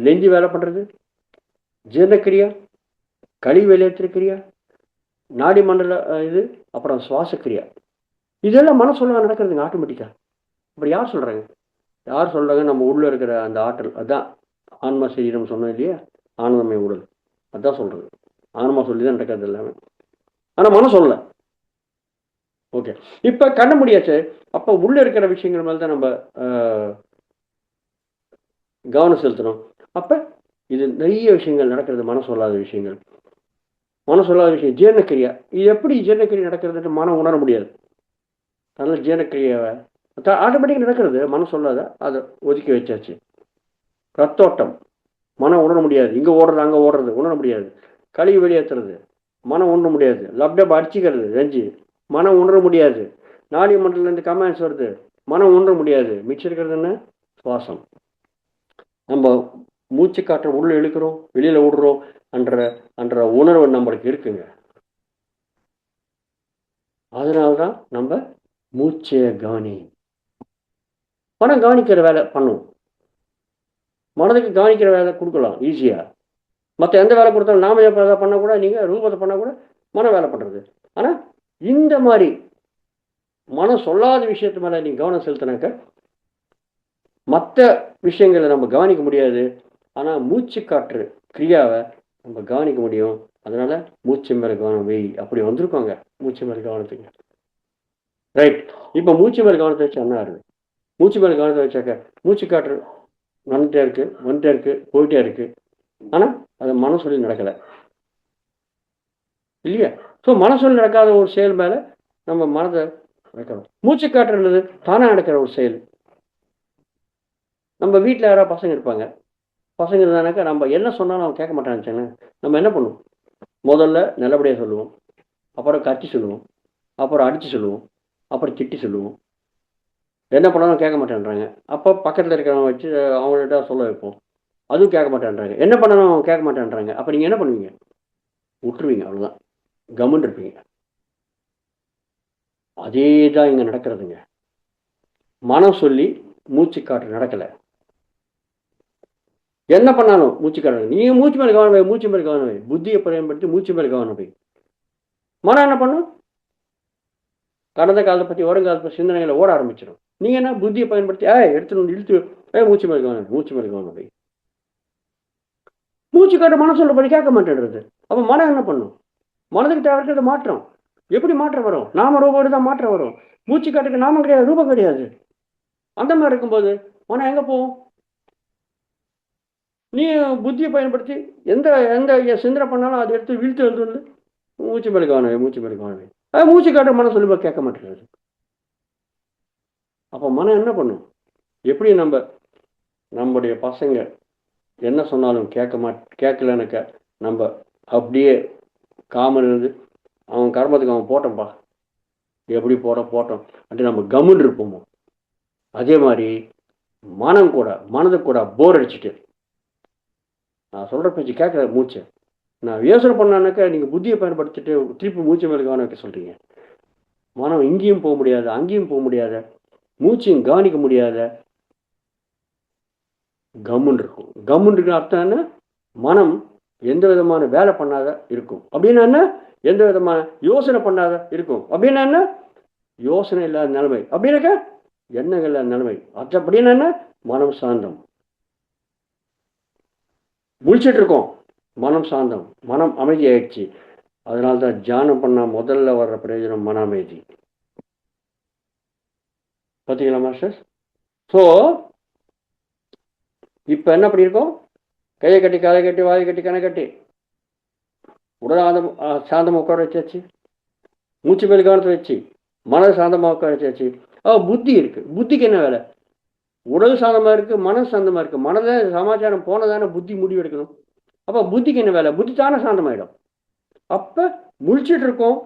நெஞ்சு வேலை பண்ணுறது, ஜீரணக்கிரியா, கழிவு வெளியேற்றிருக்கிறியா, நாடி மண்டல இது, அப்புறம் சுவாசக்கிரியா, இதெல்லாம் மனம் சொல்ல நடக்கிறதுங்க ஆட்டோமேட்டிக்காக. அப்படி யார் சொல்கிறாங்க? யார் சொல்கிறாங்க? நம்ம உள்ளே இருக்கிற அந்த ஆற்றல், அதுதான் ஆன்மா சரீரம் சொன்னோம் இல்லையா, ஆனந்தமய உடல், அதுதான் சொல்கிறது. ஆன்மா சொல்லி தான் நடக்கிறது எல்லாமே. ஆனால் மனம் சொல்லலை. ஓகே, இப்போ கண்ண முடியாச்சு. அப்போ உள்ளே இருக்கிற விஷயங்கள் மேலே தான் நம்ம கவனம் செலுத்தணும். அப்போ இது நிறைய விஷயங்கள் நடக்கிறது, மனம் சொல்லாத விஷயங்கள். மனம் சொல்லாத விஷயம் ஜீரணக்கிரியா. இது எப்படி ஜீரணக்கிரியை நடக்கிறதுன்னு மனம் உணர முடியாது. அதனால் ஜீரணக்கிரியாவை ஆட்டோமேட்டிக்காக நடக்கிறது, மனம் சொல்லாத, அதை ஒதுக்கி வச்சாச்சு. ரத்தோட்டம், மனம் உணர முடியாது. இங்கே ஓடுறது அங்கே ஓடுறது உணர முடியாது. கழிவு வெளியேற்றுறது, மனம் உணர முடியாது. லப்டப் அடிச்சுக்கிறது நெஞ்சு, மனம் உணர முடியாது. நாடி மண்டலேருந்து கமெண்ட்ஸ் வருது, மனம் உணர முடியாது. மிச்சம் இருக்கிறது என்ன? சுவாசம். நம்ம மூச்சு காற்றை உள்ளே இழுக்கிறோம், வெளியில் விடுறோம் என்ற உணர்வு நம்மளுக்கு இருக்குங்க. அதனால்தான் நம்ம மூச்சை கவனி, மனம் கவனிக்கிற வேலை பண்ணுவோம். மனதுக்கு கவனிக்கிற வேலை கொடுக்கலாம் ஈஸியாக. மற்ற எந்த வேலை கொடுத்தாலும் நாம எதை பண்ணால் கூட, நீங்கள் ரூபத்தை பண்ணால் கூட மனம் வேலை பண்ணுறது. ஆனால் இந்த மாதிரி மனம் சொல்லாத விஷயத்து மேலே நீங்கள் கவனம் செலுத்தினாக்க மற்ற விஷயங்களை நம்ம கவனிக்க முடியாது. ஆனால் மூச்சு காற்று கிரியாவை நம்ம கவனிக்க முடியும். அதனால் மூச்சு மேலே கவனம் வை. அப்படி வந்திருக்கோங்க மூச்சு மேலே கவனத்துக்கு. ரைட். இப்போ மூச்சு மேலே கவனத்தை வச்சா என்ன ஆகுது? மூச்சு மேலே கவனத்தை வச்சாக்க மூச்சு காற்று வந்துட்டே இருக்குது போயிட்டே இருக்குது. ஆனால் அதை மனம் சொல்லி நடக்கலை இல்லையா? ஸோ மனம் சொல்லி நடக்காத ஒரு செயல் மேலே நம்ம மனதை வைக்கணும். மூச்சு காற்றுன்றது தானாக நடக்கிற ஒரு செயல். நம்ம வீட்டில் யாராவது பசங்க இருப்பாங்க, பசங்க இருந்தானாக்கா நம்ம என்ன சொன்னாலும் அவங்க கேட்க மாட்டான்னு நம்ம என்ன பண்ணுவோம்? முதல்ல நல்லபடியாக சொல்லுவோம், அப்புறம் கத்தி சொல்லுவோம், அப்புறம் அடித்து சொல்லுவோம், அப்புறம் திட்டி சொல்லுவோம். என்ன பண்ணாலும் கேட்க மாட்டேன்றாங்க. அப்போ பக்கத்தில் இருக்கிறவங்க வச்சு அவங்கள்ட்ட சொல்ல வைப்போம். அதுவும் கேட்க மாட்டேன்றாங்க. என்ன பண்ணாலும் கேட்க மாட்டேன்றாங்க. அப்போ நீங்கள் என்ன பண்ணுவீங்க? விட்டுருவீங்க, அவ்வளோதான். கம்முன்னு இருப்பீங்க. அதே தான் இங்கே நடக்கிறதுங்க. மனம் சொல்லி மூச்சு காற்று நடக்கலை. என்ன பண்ணாலும் மூச்சு காற்று. நீங்கள் மூச்சு மேலே கவனம் வை, மூச்சு மேலே கவனம் வை. புத்தியை பயன்படுத்தி மூச்சு மேலே கவனம் வை. மனம் என்ன பண்ணும்? கடந்த காலத்தை பற்றி வருங்காலத்தை பற்றி சிந்தனைகளை ஓட ஆரம்பிச்சிடும். நீங்கள் என்ன புத்தியை பயன்படுத்தி எடுத்து இழுத்து மூச்சு மேலே கவனம், மூச்சு மேலே கவனம் வை. மூச்சு காட்ட மனம் சொல்லபடி கேட்க மாட்டேன்றது. அப்போ மனம் என்ன பண்ணும்? மனதுக்கு தேவை இருக்கிறது மாற்றம். எப்படி மாற்றம் வரும்? நாம ரூபோடு தான் மாற்றம் வரும். மூச்சு காட்டுக்கு நாமம் கிடையாது, ரூபம் கிடையாது. அந்த மாதிரி இருக்கும்போது மனம் எங்கே போகும்? நீ புத்தியை பயன்படுத்தி எந்த எந்த சிந்தனை பண்ணாலும் அதை எடுத்து வீழ்த்து வந்து மூச்சு மேலே கவனம், மூச்சு மேலே கவனம். அது மூச்சு காட்ட மனம் சொல்லி கேட்க மாட்டேங்குது. அப்போ மனம் என்ன பண்ணும்? எப்படி நம்முடைய பசங்க என்ன சொன்னாலும் கேட்கலன்னு நம்ம அப்படியே காமன் இருந்து அவன் கர்மத்துக்கு அவன் போட்டோம்ப்பா, எப்படி போட்டோம் அப்படி நம்ம கம்முன்னு இருப்போமோ, அதே மாதிரி மனதுக்கு கூட போர் அடிச்சுட்டு நான் சொல்கிற பேச்சு கேட்குற மூச்சை நான் யோசனை பண்ணானாக்கா நீங்கள் புத்தியை பயன்படுத்திட்டு திருப்பி மூச்சு மேலே கவனம் வைக்க சொல்கிறீங்க. மனம் இங்கேயும் போக முடியாத, அங்கேயும் போக முடியாத, மூச்சையும் கவனிக்க முடியாத, கம்முன்னு இருக்கும். கம்முன்னு இருக்கிற அர்த்தம் என்ன? மனம் எந்த விதமான வேலை பண்ணாத இருக்கும். அப்படின்னா என்ன? எந்த விதமான யோசனை பண்ணாத இருக்கும். அப்படின்னா என்ன? யோசனை இல்லாத நிலைமை. அப்படின்னாக்க எண்ணங்கள் இல்லாத நிலைமை. அப்படின்னா என்ன? மனம் சாந்தம். முடிச்சிட்டு இருக்கோம், மனம் சாந்தம், மனம் அமைதி ஆயிடுச்சு. அதனால்தான் தியானம் பண்ணா முதல்ல வர்ற பிரயோஜனம் மன அமைதி. பார்த்தீங்களா மாஸ்டர்? ஸோ இப்போ என்ன பண்ணியிருக்கோம்? கையை கட்டி, காலை கட்டி, வாயை கட்டி, கணை கட்டி, உடல் சாந்தமாக உட்கார வச்சாச்சு. மூச்சு மேல் கவனத்தை வச்சு மனதை சாந்தமாக உட்கார வச்சாச்சு. புத்தி இருக்குது. புத்திக்கு என்ன வேலை? உடல் சாந்தமாக இருக்குது, மனம் சாந்தமாக இருக்குது. மனதை சமாச்சாரம் போனதானே புத்தி முடிவு எடுக்கணும். அப்போ புத்திக்கு என்ன வேலை? புத்தி தானே சாந்தமாயிடும். அப்போ முழிச்சிட்டு இருக்கோம்,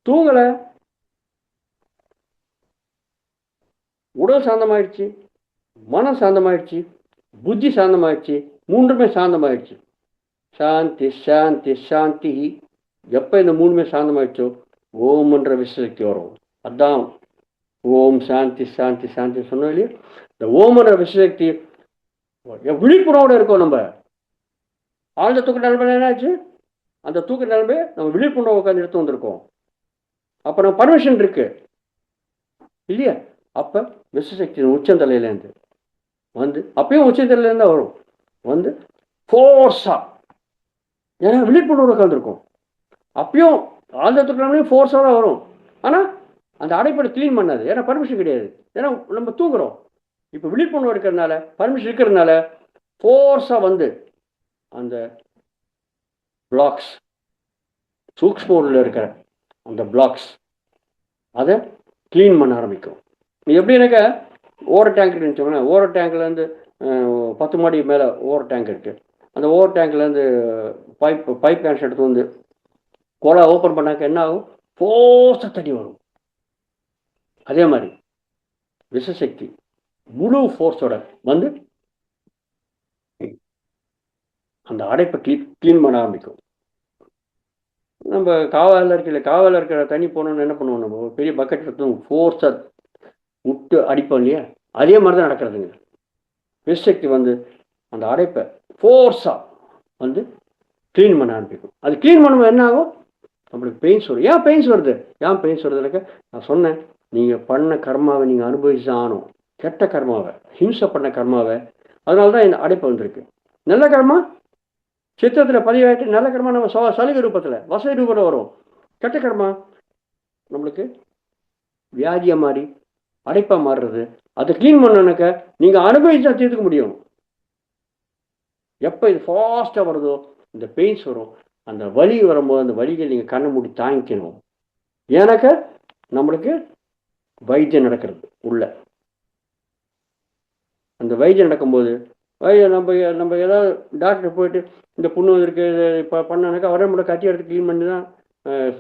தூங்கலை, உடல் சாந்தமாயிடுச்சு, மனம் சாந்தமாயிடுச்சு, புத்தி சாந்தமாயிடுச்சு, மூன்றுமே சாந்தமாயிடுச்சு. சாந்தி சாந்தி சாந்தி. எப்போ இந்த மூணுமே சாந்தமாயிடுச்சோ ஓம்ன்ற விசக்தி வரும். அதான் ஓம் சாந்தி சாந்தி சாந்தி சொன்னோம் இல்லையா? இந்த ஓம்ன்ற விசக்தி விழிப்புணர்வோடு இருக்கோம். நம்ம ஆழ்ந்த தூக்க நிலைமை என்னாச்சு? அந்த தூக்க நிலைமை நம்ம விழிப்புணர்வு உட்காந்து எடுத்து வந்திருக்கோம். அப்போ நம்ம பர்மிஷன் இருக்கு இல்லையா? அப்போ விசசக்தி உச்சந்தலையிலேருந்து வந்து, அப்பயும் உச்சந்தலையிலேருந்து வரும் வந்து ஃபோர்ஸா, ஏன்னா விழிப்புணர்வு உட்காந்துருக்கும். அப்பயும் ஆழ்ந்த தூக்க நிலைமையும் ஃபோர்ஸாக தான் வரும். ஆனால் அந்த அடைப்படை க்ளீன் பண்ணாது, ஏன்னா பர்மிஷன் கிடையாது. ஏன்னா நம்ம தூங்குறோம். இப்போ விழிப்புணர்வு இருக்கிறதுனால, பர்மிஷன் இருக்கிறதுனால ஃபோர்ஸாக வந்து அந்த பிளாக்ஸ், சூக்ஷ்ம இருக்கிற அந்த பிளாக்ஸ் அதை க்ளீன் பண்ண ஆரம்பிக்கும். எப்படின்னாக்கா ஓவர் டேங்க் இருந்துச்சோம்னா, ஓவர் டேங்க்லேருந்து 10 மாடி மேலே ஓவர் டேங்க் இருக்குது. அந்த ஓவர் டேங்க்லேருந்து பைப் கேன்ஸ் எடுத்து வந்து கோலா ஓப்பன் பண்ணாக்க என்ன ஆகும்? ஃபோர்ஸாக தண்ணி வரும். அதே மாதிரி விசசக்தி முழு ஃபோர்ஸோட வந்து அந்த அடைப்பை க்ளீன் பண்ண ஆரம்பிக்கும். நம்ம காவலில் இருக்கிற தண்ணி போனோன்னு என்ன பண்ணுவோம்? நம்ம பெரிய பக்கெட் எடுத்து ஃபோர்ஸாக விட்டு அடிப்போம் இல்லையா? அதே மாதிரி தான் நடக்கிறதுங்க. விசக்தி வந்து அந்த அடைப்பை ஃபோர்ஸாக வந்து க்ளீன் பண்ண ஆரம்பிக்கும். அது க்ளீன் பண்ணும்போது என்ன ஆகும்? நம்மளுக்கு பெயின்ஸ் வரும். ஏன் பெயின்ஸ் வருது? வருதுனாக்க நான் சொன்னேன், நீங்கள் பண்ண கர்மாவை நீங்கள் அனுபவிச்சு தான் ஆகணும். கெட்ட கர்மாவை, ஹிம்சை பண்ண கர்மாவை. அதனால தான் இந்த அடைப்பு வந்திருக்கு. நல்ல கர்மா சித்திரத்தில் பதிவாயிட்டு, நல்ல கர்மா நம்ம சலுகை ரூபத்தில், வசதி ரூபத்தில் வரும். கெட்ட கர்மா நம்மளுக்கு வியாதியாக மாறி அடைப்பாக மாறுறது. அதை க்ளீன் பண்ணனாக்க நீங்கள் அனுபவிச்சா தீர்த்துக்க முடியும். எப்போ இது ஃபாஸ்ட்டாக வருதோ இந்த பெயின்ஸ் வரும். அந்த வலி வரும்போது அந்த வலிகள் நீங்கள் கண்ணை மூடி தாங்கிக்கணும். ஏன்னாக்க நம்மளுக்கு வைத்தியம் நடக்கிறது உள்ள. அந்த வைத்தியம் நடக்கும்போது நம்ம ஏதாவது டாக்டர் போயிட்டு இந்த புண்ணு இருக்குது இப்போ பண்ணானாக்கா அவரே மட்டும் கட்டி எடுத்து க்ளீன் பண்ணி தான்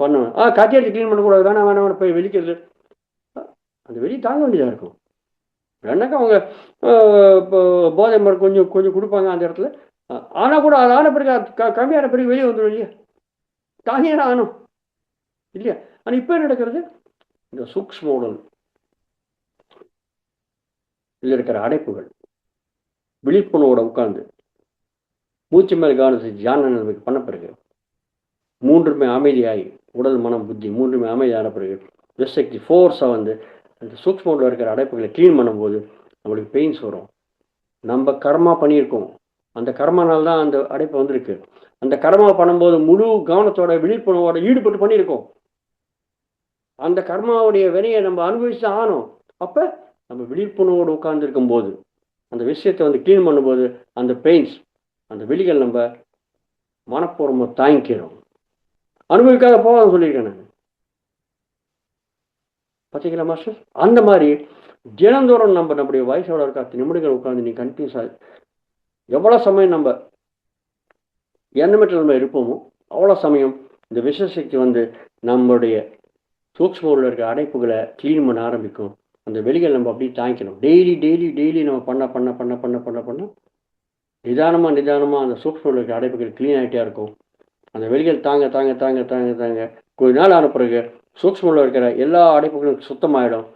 பண்ணுவேன். கத்தி எடுத்து க்ளீன் பண்ணக்கூடாது, வேணாம் வேணாம் வேணாம் போய் வெளிக்கிறது. அந்த வெளியே தாங்க வேண்டியதாக இருக்கும். வேணாக்கா அவங்க இப்போ போதை மருந்து கொஞ்சம் கொஞ்சம் கொடுப்பாங்க அந்த இடத்துல. ஆனால் கூட அது ஆன பிறகு கம்மியான பிறகு வெளியே வந்துடும் இல்லையா, தாங்கியே ஆகணும் இல்லையா. ஆனால் இப்போ என்ன நடக்கிறது, இந்த சூக்ஷ்ம உடல் இதில் இருக்கிற அடைப்புகள் விழிப்புணர்வோட உட்கார்ந்து மூச்சு மேல் கவனத்தை தியானம் நமக்கு பண்ண பிறகு மூன்றுமே அமைதியாகி, உடல் மனம் புத்தி மூன்றுமே அமைதியான பிறகு விசக்தி ஃபோர்ஸை வந்து அந்த சூக்ஷ்ம இருக்கிற அடைப்புகளை க்ளீன் பண்ணும்போது நம்மளுக்கு பெயின்ஸ் வரும். நம்ம கர்மா பண்ணியிருக்கோம், அந்த கர்மானால தான் அந்த அடைப்பு வந்திருக்கு. அந்த கர்மா பண்ணும்போது முழு கவனத்தோட விழிப்புணர்வோட ஈடுபட்டு பண்ணியிருக்கோம். அந்த கர்மாவுடைய வினையை நம்ம அனுபவிச்சு ஆனோம். அப்போ நம்ம விழிப்புணர்வோடு உட்கார்ந்து இருக்கும்போது அந்த விஷயத்தை வந்து க்ளீன் பண்ணும்போது அந்த பெயின்ஸ், அந்த வெளிகள் நம்ம மனப்பூர்வமாக தாங்கிக்கிறோம். அனுபவிக்காத போகாத சொல்லியிருக்கேன் நான். பார்த்தீங்களா மாஸ்டர்? அந்த மாதிரி தினந்தோறும் நம்ம நம்முடைய வயசோட இருக்க 10 நிமிடங்கள் உட்காந்து நீ கண்டினியூஸா எவ்வளோ சமயம் நம்ம எண்ணமிட்டு நம்ம இருப்போமோ அவ்வளோ சமயம் இந்த விஷசக்தி வந்து நம்மளுடைய சூக்ஷ்ம இருக்க அடைப்புகளை க்ளீன் பண்ண ஆரம்பிக்கும். அந்த வெளிகள் நம்ம அப்படியே தாங்கிக்கணும். டெய்லி டெய்லி டெய்லி நம்ம பண்ண பண்ண பண்ண பண்ண பண்ண பண்ண நிதானமாக அந்த சூக்ஷ்ம இருக்க அடைப்புகள் க்ளீன் ஆகிட்டே இருக்கும். அந்த வெளிகள் தாங்க தாங்க தாங்க தாங்க தாங்க கொஞ்ச நாள் ஆன பிறகு சூக்ஷ்ம இருக்கிற எல்லா அடைப்புகளும் சுத்தமாகிடும்.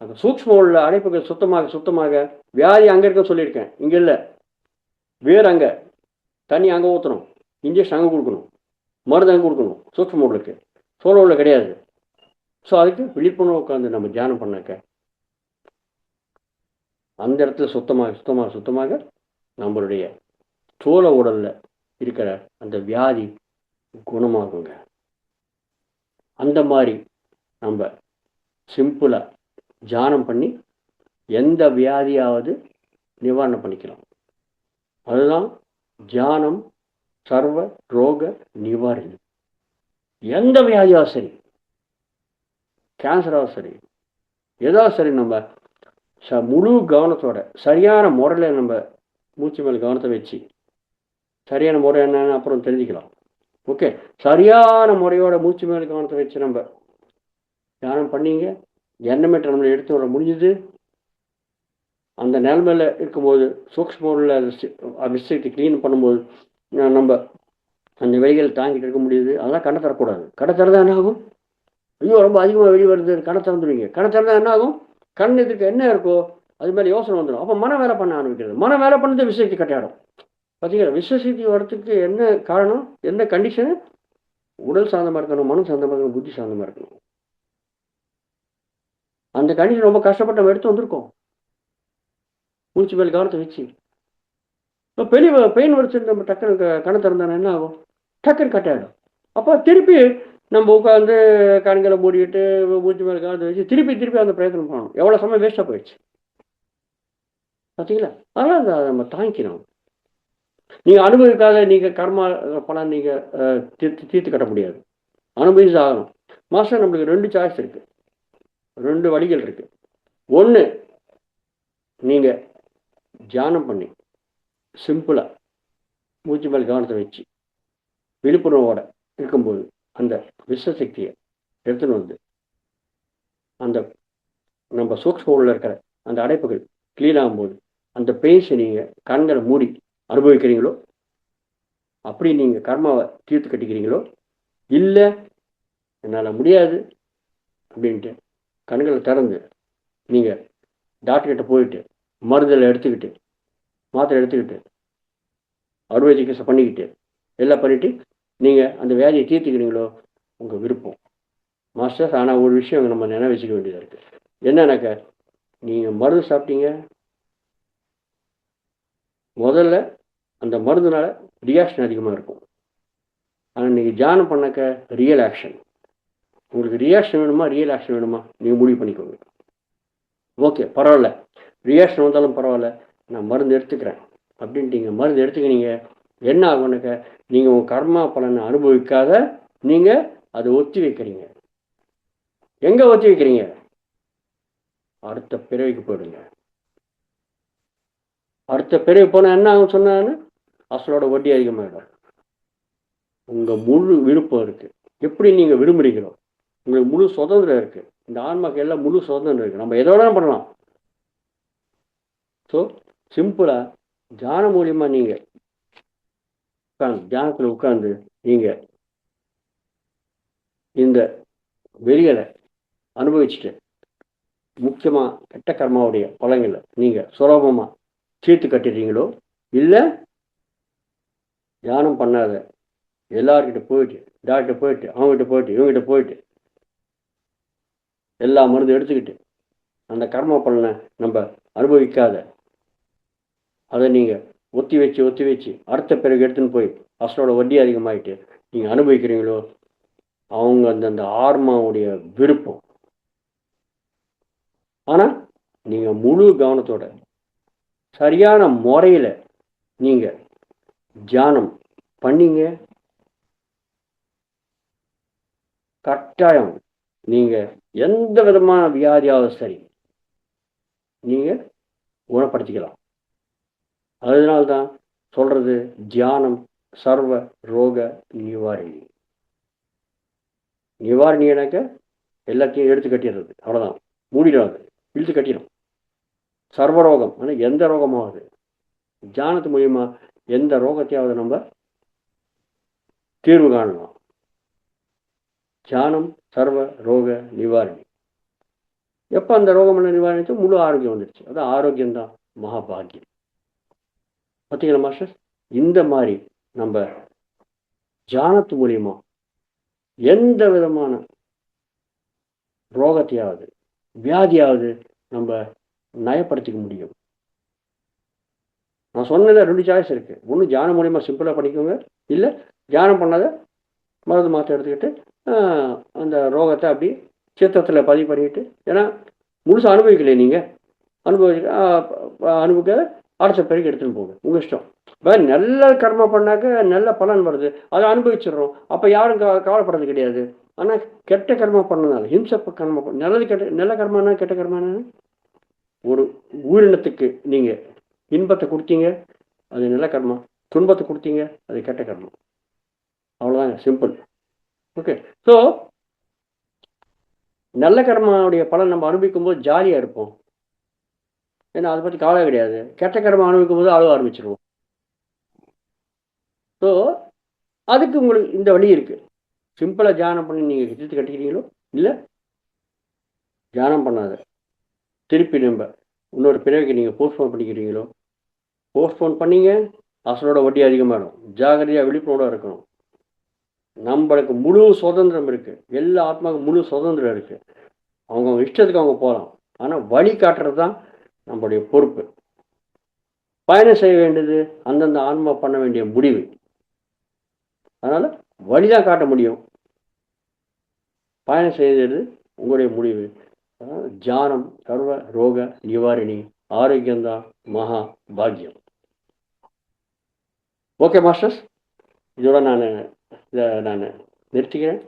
அந்த சூக்ஷ்ம உள்ள அடைப்புகள் சுத்தமாக சுத்தமாக வியாதி அங்கே இருக்க சொல்லியிருக்கேன், இங்கே இல்லை, வேறு அங்கே, தண்ணி அங்கே ஊற்றணும், இன்ஜெக்ஷன் அங்கே கொடுக்கணும், மருந்து அங்கே கொடுக்கணும். சூக்ஷ்ம உள்ளுக்கு சோழ உள்ள கிடையாது. ஸோ அதுக்கு விழிப்புணர்வு உட்காந்து நம்ம தியானம் பண்ணாக்க அந்த இடத்துல சுத்தமாக சுத்தமாக சுத்தமாக நம்மளுடைய சோழ உடலில் இருக்கிற அந்த வியாதி குணமாகுங்க. அந்த மாதிரி நம்ம சிம்பிளாக தியானம் பண்ணி எந்த வியாதியாவது நிவாரணம் பண்ணிக்கலாம். அதுதான் தியானம் சர்வ ரோக நிவாரணி. எந்த வியாதியாவது சரி, கேன்சராவது சரி, ஏதாவது சரி, நம்ம முழு கவனத்தோட சரியான முறையில் நம்ம மூச்சு மேல் கவனத்தை வச்சு, சரியான முறை என்னன்னு அப்புறம் தெரிஞ்சுக்கலாம். ஓகே, சரியான முறையோட மூச்சு மேல் கவனத்தை வச்சு நம்ம தியானம் பண்ணிங்க. எண்ணமேற்ற நம்மளை எடுத்து வர முடிஞ்சுது. அந்த நிலைமையில் இருக்கும்போது சூக்ஷ்ம விஷயத்தை க்ளீன் பண்ணும்போது நம்ம அந்த வெளிகளை தாங்கிட்டு இருக்க முடியுது. அதெல்லாம் கண்ணை தரக்கூடாது. கடை திறந்தா என்ன ஆகும்? ஐயோ ரொம்ப அதிகமாக வெளியே வருது, கண்ணை திறந்துடுவீங்க. கண்ணை திறந்தா என்ன ஆகும்? கண் எதுக்கு என்ன இருக்கோ அது மாதிரி யோசனை வந்துடும். அப்போ மன வேலை பண்ண ஆரம்பிக்கிறது. மன வேலை பண்ணது விஷயத்தை கட்டாயிடும். பார்த்தீங்களா, விஷசக்தி வரத்துக்கு என்ன காரணம், என்ன கண்டிஷனு? உடல் சார்ந்தமாக இருக்கணும், மனம் சார்ந்தமாக இருக்கணும், புத்தி சார்ந்தமாக இருக்கணும். அந்த கண்டிஷன் ரொம்ப கஷ்டப்பட்டு நம்ம எடுத்து வந்திருக்கோம். மூச்சு மேல் கவனத்தை வச்சு இப்போ பெரிய பெயின் வரைச்சு நம்ம டக்குன்னு கண்ணை திறந்தானே என்ன ஆகும்? டக்குன்னு கட்டாயிடும். அப்போ திருப்பி நம்ம உட்காந்து கண்களை மூடிக்கிட்டு மூச்சு மேல் கவனத்தை வச்சு திருப்பி திருப்பி அந்த பிரயத்தனம் பண்ணணும். எவ்வளோ சமயம் வேஸ்ட்டாக போயிடுச்சு பார்த்தீங்களா? அதனால் அதை நம்ம தாங்கிக்கணும். நீங்கள் அனுபவிக்காத நீங்கள் கர்மா பலன் நீங்கள் தீர்த்து கட்ட முடியாது. அனுபவிச்சு ஆகணும். மாஸ்டர், நம்மளுக்கு 2 சாய்ஸ் இருக்குது, 2 வழிகள் இருக்குது. ஒன்று, நீங்கள் தியானம் பண்ணி சிம்பிளாக மூச்சு மேல் கவனத்தை வச்சு விழிப்புணர்வோடு இருக்கும்போது அந்த விஷசக்தியை எடுத்துன்னு வந்து அந்த நம்ம சூக்ஷ்ம உள்ள இருக்கிற அந்த அடைப்புகள் க்ளீன் ஆகும்போது அந்த பெயின்ஸை நீங்கள் கண்களை மூடி அனுபவிக்கிறீங்களோ, அப்படி நீங்கள் கர்மாவை தீர்த்து கட்டிக்கிறீங்களோ, இல்லை என்னால் முடியாது அப்படின்ட்டு கண்களை திறந்து நீங்கள் டாக்டர்கிட்ட போயிட்டு மருந்தில் எடுத்துக்கிட்டு மாத்திரை எடுத்துக்கிட்டு அறுவை சிகிச்சை பண்ணிக்கிட்டு எல்லாம் பண்ணிவிட்டு நீங்கள் அந்த வியாதியை தீர்த்துக்கிறீங்களோ, உங்கள் விருப்பம் மாஸ்டர்ஸ். ஆனால் ஒரு விஷயம் நம்ம நினைவு வச்சுக்க வேண்டியதாக இருக்குது. என்னன்னாக்கா, நீங்கள் மருந்து சாப்பிட்டீங்க, முதல்ல அந்த மருந்துனால ரியாக்ஷன் அதிகமாக இருக்கும். ஆனால் நீங்கள் தியானம் பண்ணாக்க ரியல் ஆக்ஷன். உங்களுக்கு ரியாக்ஷன் வேணுமா ரியல் ஆக்ஷன் வேணுமா நீங்கள் முடிவு பண்ணிக்கோங்க. ஓகே, பரவாயில்ல, ரியாக்ஷன் வந்தாலும் பரவாயில்ல, நான் மருந்து எடுத்துக்கிறேன் அப்படின்ட்டீங்க. மருந்து எடுத்துக்கினீங்க, என்ன ஆகும்னாக்க நீங்கள் உங்கள் கர்மா பலனை அனுபவிக்காத நீங்கள் அதை ஒத்தி வைக்கிறீங்க. எங்கே ஒத்தி வைக்கிறீங்க? அடுத்த பிறவிக்கு போயிடுங்க. அடுத்த பிறவி போனால் என்ன ஆகும் சொன்னான்னு அசலோட வட்டி அதிகமாகிடும். உங்கள் முழு விருப்பம் இருக்குது. எப்படி நீங்கள் விரும்புகிறீங்களோ. உங்களுக்கு முழு சுதந்திரம் இருக்குது. இந்த ஆன்மாக்கு எல்லாம் முழு சுதந்திரம் இருக்குது. நம்ம எதோட பண்ணலாம். ஸோ சிம்பிளாக தியானம் மூலியமாக நீங்கள் உட்காந்து தியானத்தில் உட்காந்து நீங்கள் இந்த வெளிகளை அனுபவிச்சுட்டு முக்கியமாக கெட்ட கர்மாவுடைய பலங்களை நீங்கள் சுலபமாக தீர்த்து கட்டுறீங்களோ, இல்லை தியானம் பண்ணாத எல்லார்கிட்ட போயிட்டு டாக்டர் போயிட்டு அவங்ககிட்ட போயிட்டு இவங்ககிட்ட போயிட்டு எல்லா மருந்து எடுத்துக்கிட்டு அந்த கர்மா பலனை நம்ம அனுபவிக்காத அதை நீங்கள் ஒத்தி வச்சு அடுத்த பிறகு எடுத்துன்னு போய் அசலோட வட்டி அதிகமாகிட்டு நீங்கள் அனுபவிக்கிறீங்களோ, அவங்க அந்தந்த ஆன்மாவுடைய விருப்பம். ஆனால் நீங்கள் முழு கவனத்தோட சரியான முறையில் நீங்கள் தியானம் பண்ணீங்க, கட்டாயம் நீங்கள் எந்த விதமான வியாதியாவது சரி நீங்கள் குணப்படுத்திக்கலாம். அதனால்தான் சொல்கிறது தியானம் சர்வ ரோக நிவாரணி. நிவாரணியனாக்க எல்லாத்தையும் எடுத்து கட்டிடுறது, அவ்வளோதான். மூடிடும், இழுத்து கட்டிடும். சர்வரோகம் ஆனால் எந்த ரோகமாகுது, தியானத்து மூலியமா எந்த ரோகத்தையாவது நம்ம தீர்வு காணலாம். தியானம் சர்வ ரோக நிவாரணி. எப்போ அந்த ரோகம் நிவாரணிச்சு முழு ஆரோக்கியம் வந்துடுச்சு. அதான் ஆரோக்கியம்தான் மகாபாகியம். பார்த்தீங்களா மாஸ்டர், இந்த மாதிரி நம்ம தியானத்து மூலியமா எந்த விதமான ரோகத்தையாவது வியாதியாவது நம்ம நயப்படுத்திக்க முடியும். நான் சொன்னதில் 2 சாய்ஸ் இருக்கு. ஒன்று தியானம் மூலியமா சிம்பிளாக பண்ணிக்கோங்க, இல்லை தியானம் பண்ணாத மருந்து மாற்றம் எடுத்துக்கிட்டு அந்த ரோகத்தை அப்படி சித்தத்தில் பதிவு பண்ணிட்டு, ஏன்னா முழுசாக அனுபவிக்கலையே நீங்கள், அனுபவிக்க அடுத்த பிறகு எடுத்துன்னு போங்க, உங்கள் இஷ்டம். இப்போ நல்ல கர்மா பண்ணாக்க நல்ல பலன் வருது, அதை அனுபவிச்சிடுறோம். அப்போ யாரும் கவலைப்படுறது கிடையாது. ஆனால் கெட்ட கர்மா பண்ணனால ஹிம்சை கர்மா நல்லது நல்ல கர்மானா கெட்ட கர்மானா, ஒரு உயிரினத்துக்கு நீங்கள் இன்பத்தை கொடுத்தீங்க, அது நல்ல கர்மா. துன்பத்தை கொடுத்தீங்க, அது கெட்ட கர்மா. அவ்வளோதாங்க, சிம்பிள். ஓகே. ஸோ நல்ல கர்மாவுடைய பலன் நம்ம அனுபவிக்கும் போது ஜாலியாக இருப்போம், ஏன்னா அதை பற்றி கவலை கிடையாது. கெட்ட கர்மா அனுபவிக்கும் போது அழுவ ஆரம்பிச்சிருவோம். ஸோ அதுக்கு உங்களுக்கு இந்த வழி இருக்குது. சிம்பிளாக தியானம் பண்ணி நீங்கள் தீர்த்து கட்டிக்கிறீங்களோ, இல்லை தியானம் பண்ணாத திருப்பி நம்ம இன்னொரு பிறகு நீங்கள் போஸ்ட்போன் பண்ணிக்கிறீங்களோ, போஸ்ட்போன் பண்ணீங்க, அசலோட வட்டி அதிகமாகிடும். ஜாகிரதையாக விழிப்புணர்வோடு இருக்கணும். நம்மளுக்கு முழு சுதந்திரம் இருக்குது, எல்லா ஆத்மாவுக்கும் முழு சுதந்திரம் இருக்குது. அவங்க இஷ்டத்துக்கு அவங்க போகலாம். ஆனால் வழி காட்டுறது தான் நம்மளுடைய பொறுப்பு. பயணம் செய்ய வேண்டியது அந்தந்த ஆன்மா பண்ண வேண்டிய முடிவு. அதனால் வழிதான் காட்ட முடியும், பயணம் செய்கிறது உங்களுடைய முடிவு. தியானம் சர்வ ரோக நிவாரணி, ஆரோக்கியம்தான் மகா பாக்கியம். ஓகே மாஸ்டர்ஸ், இதோட நான் நிறுத்திக்கிறேன்.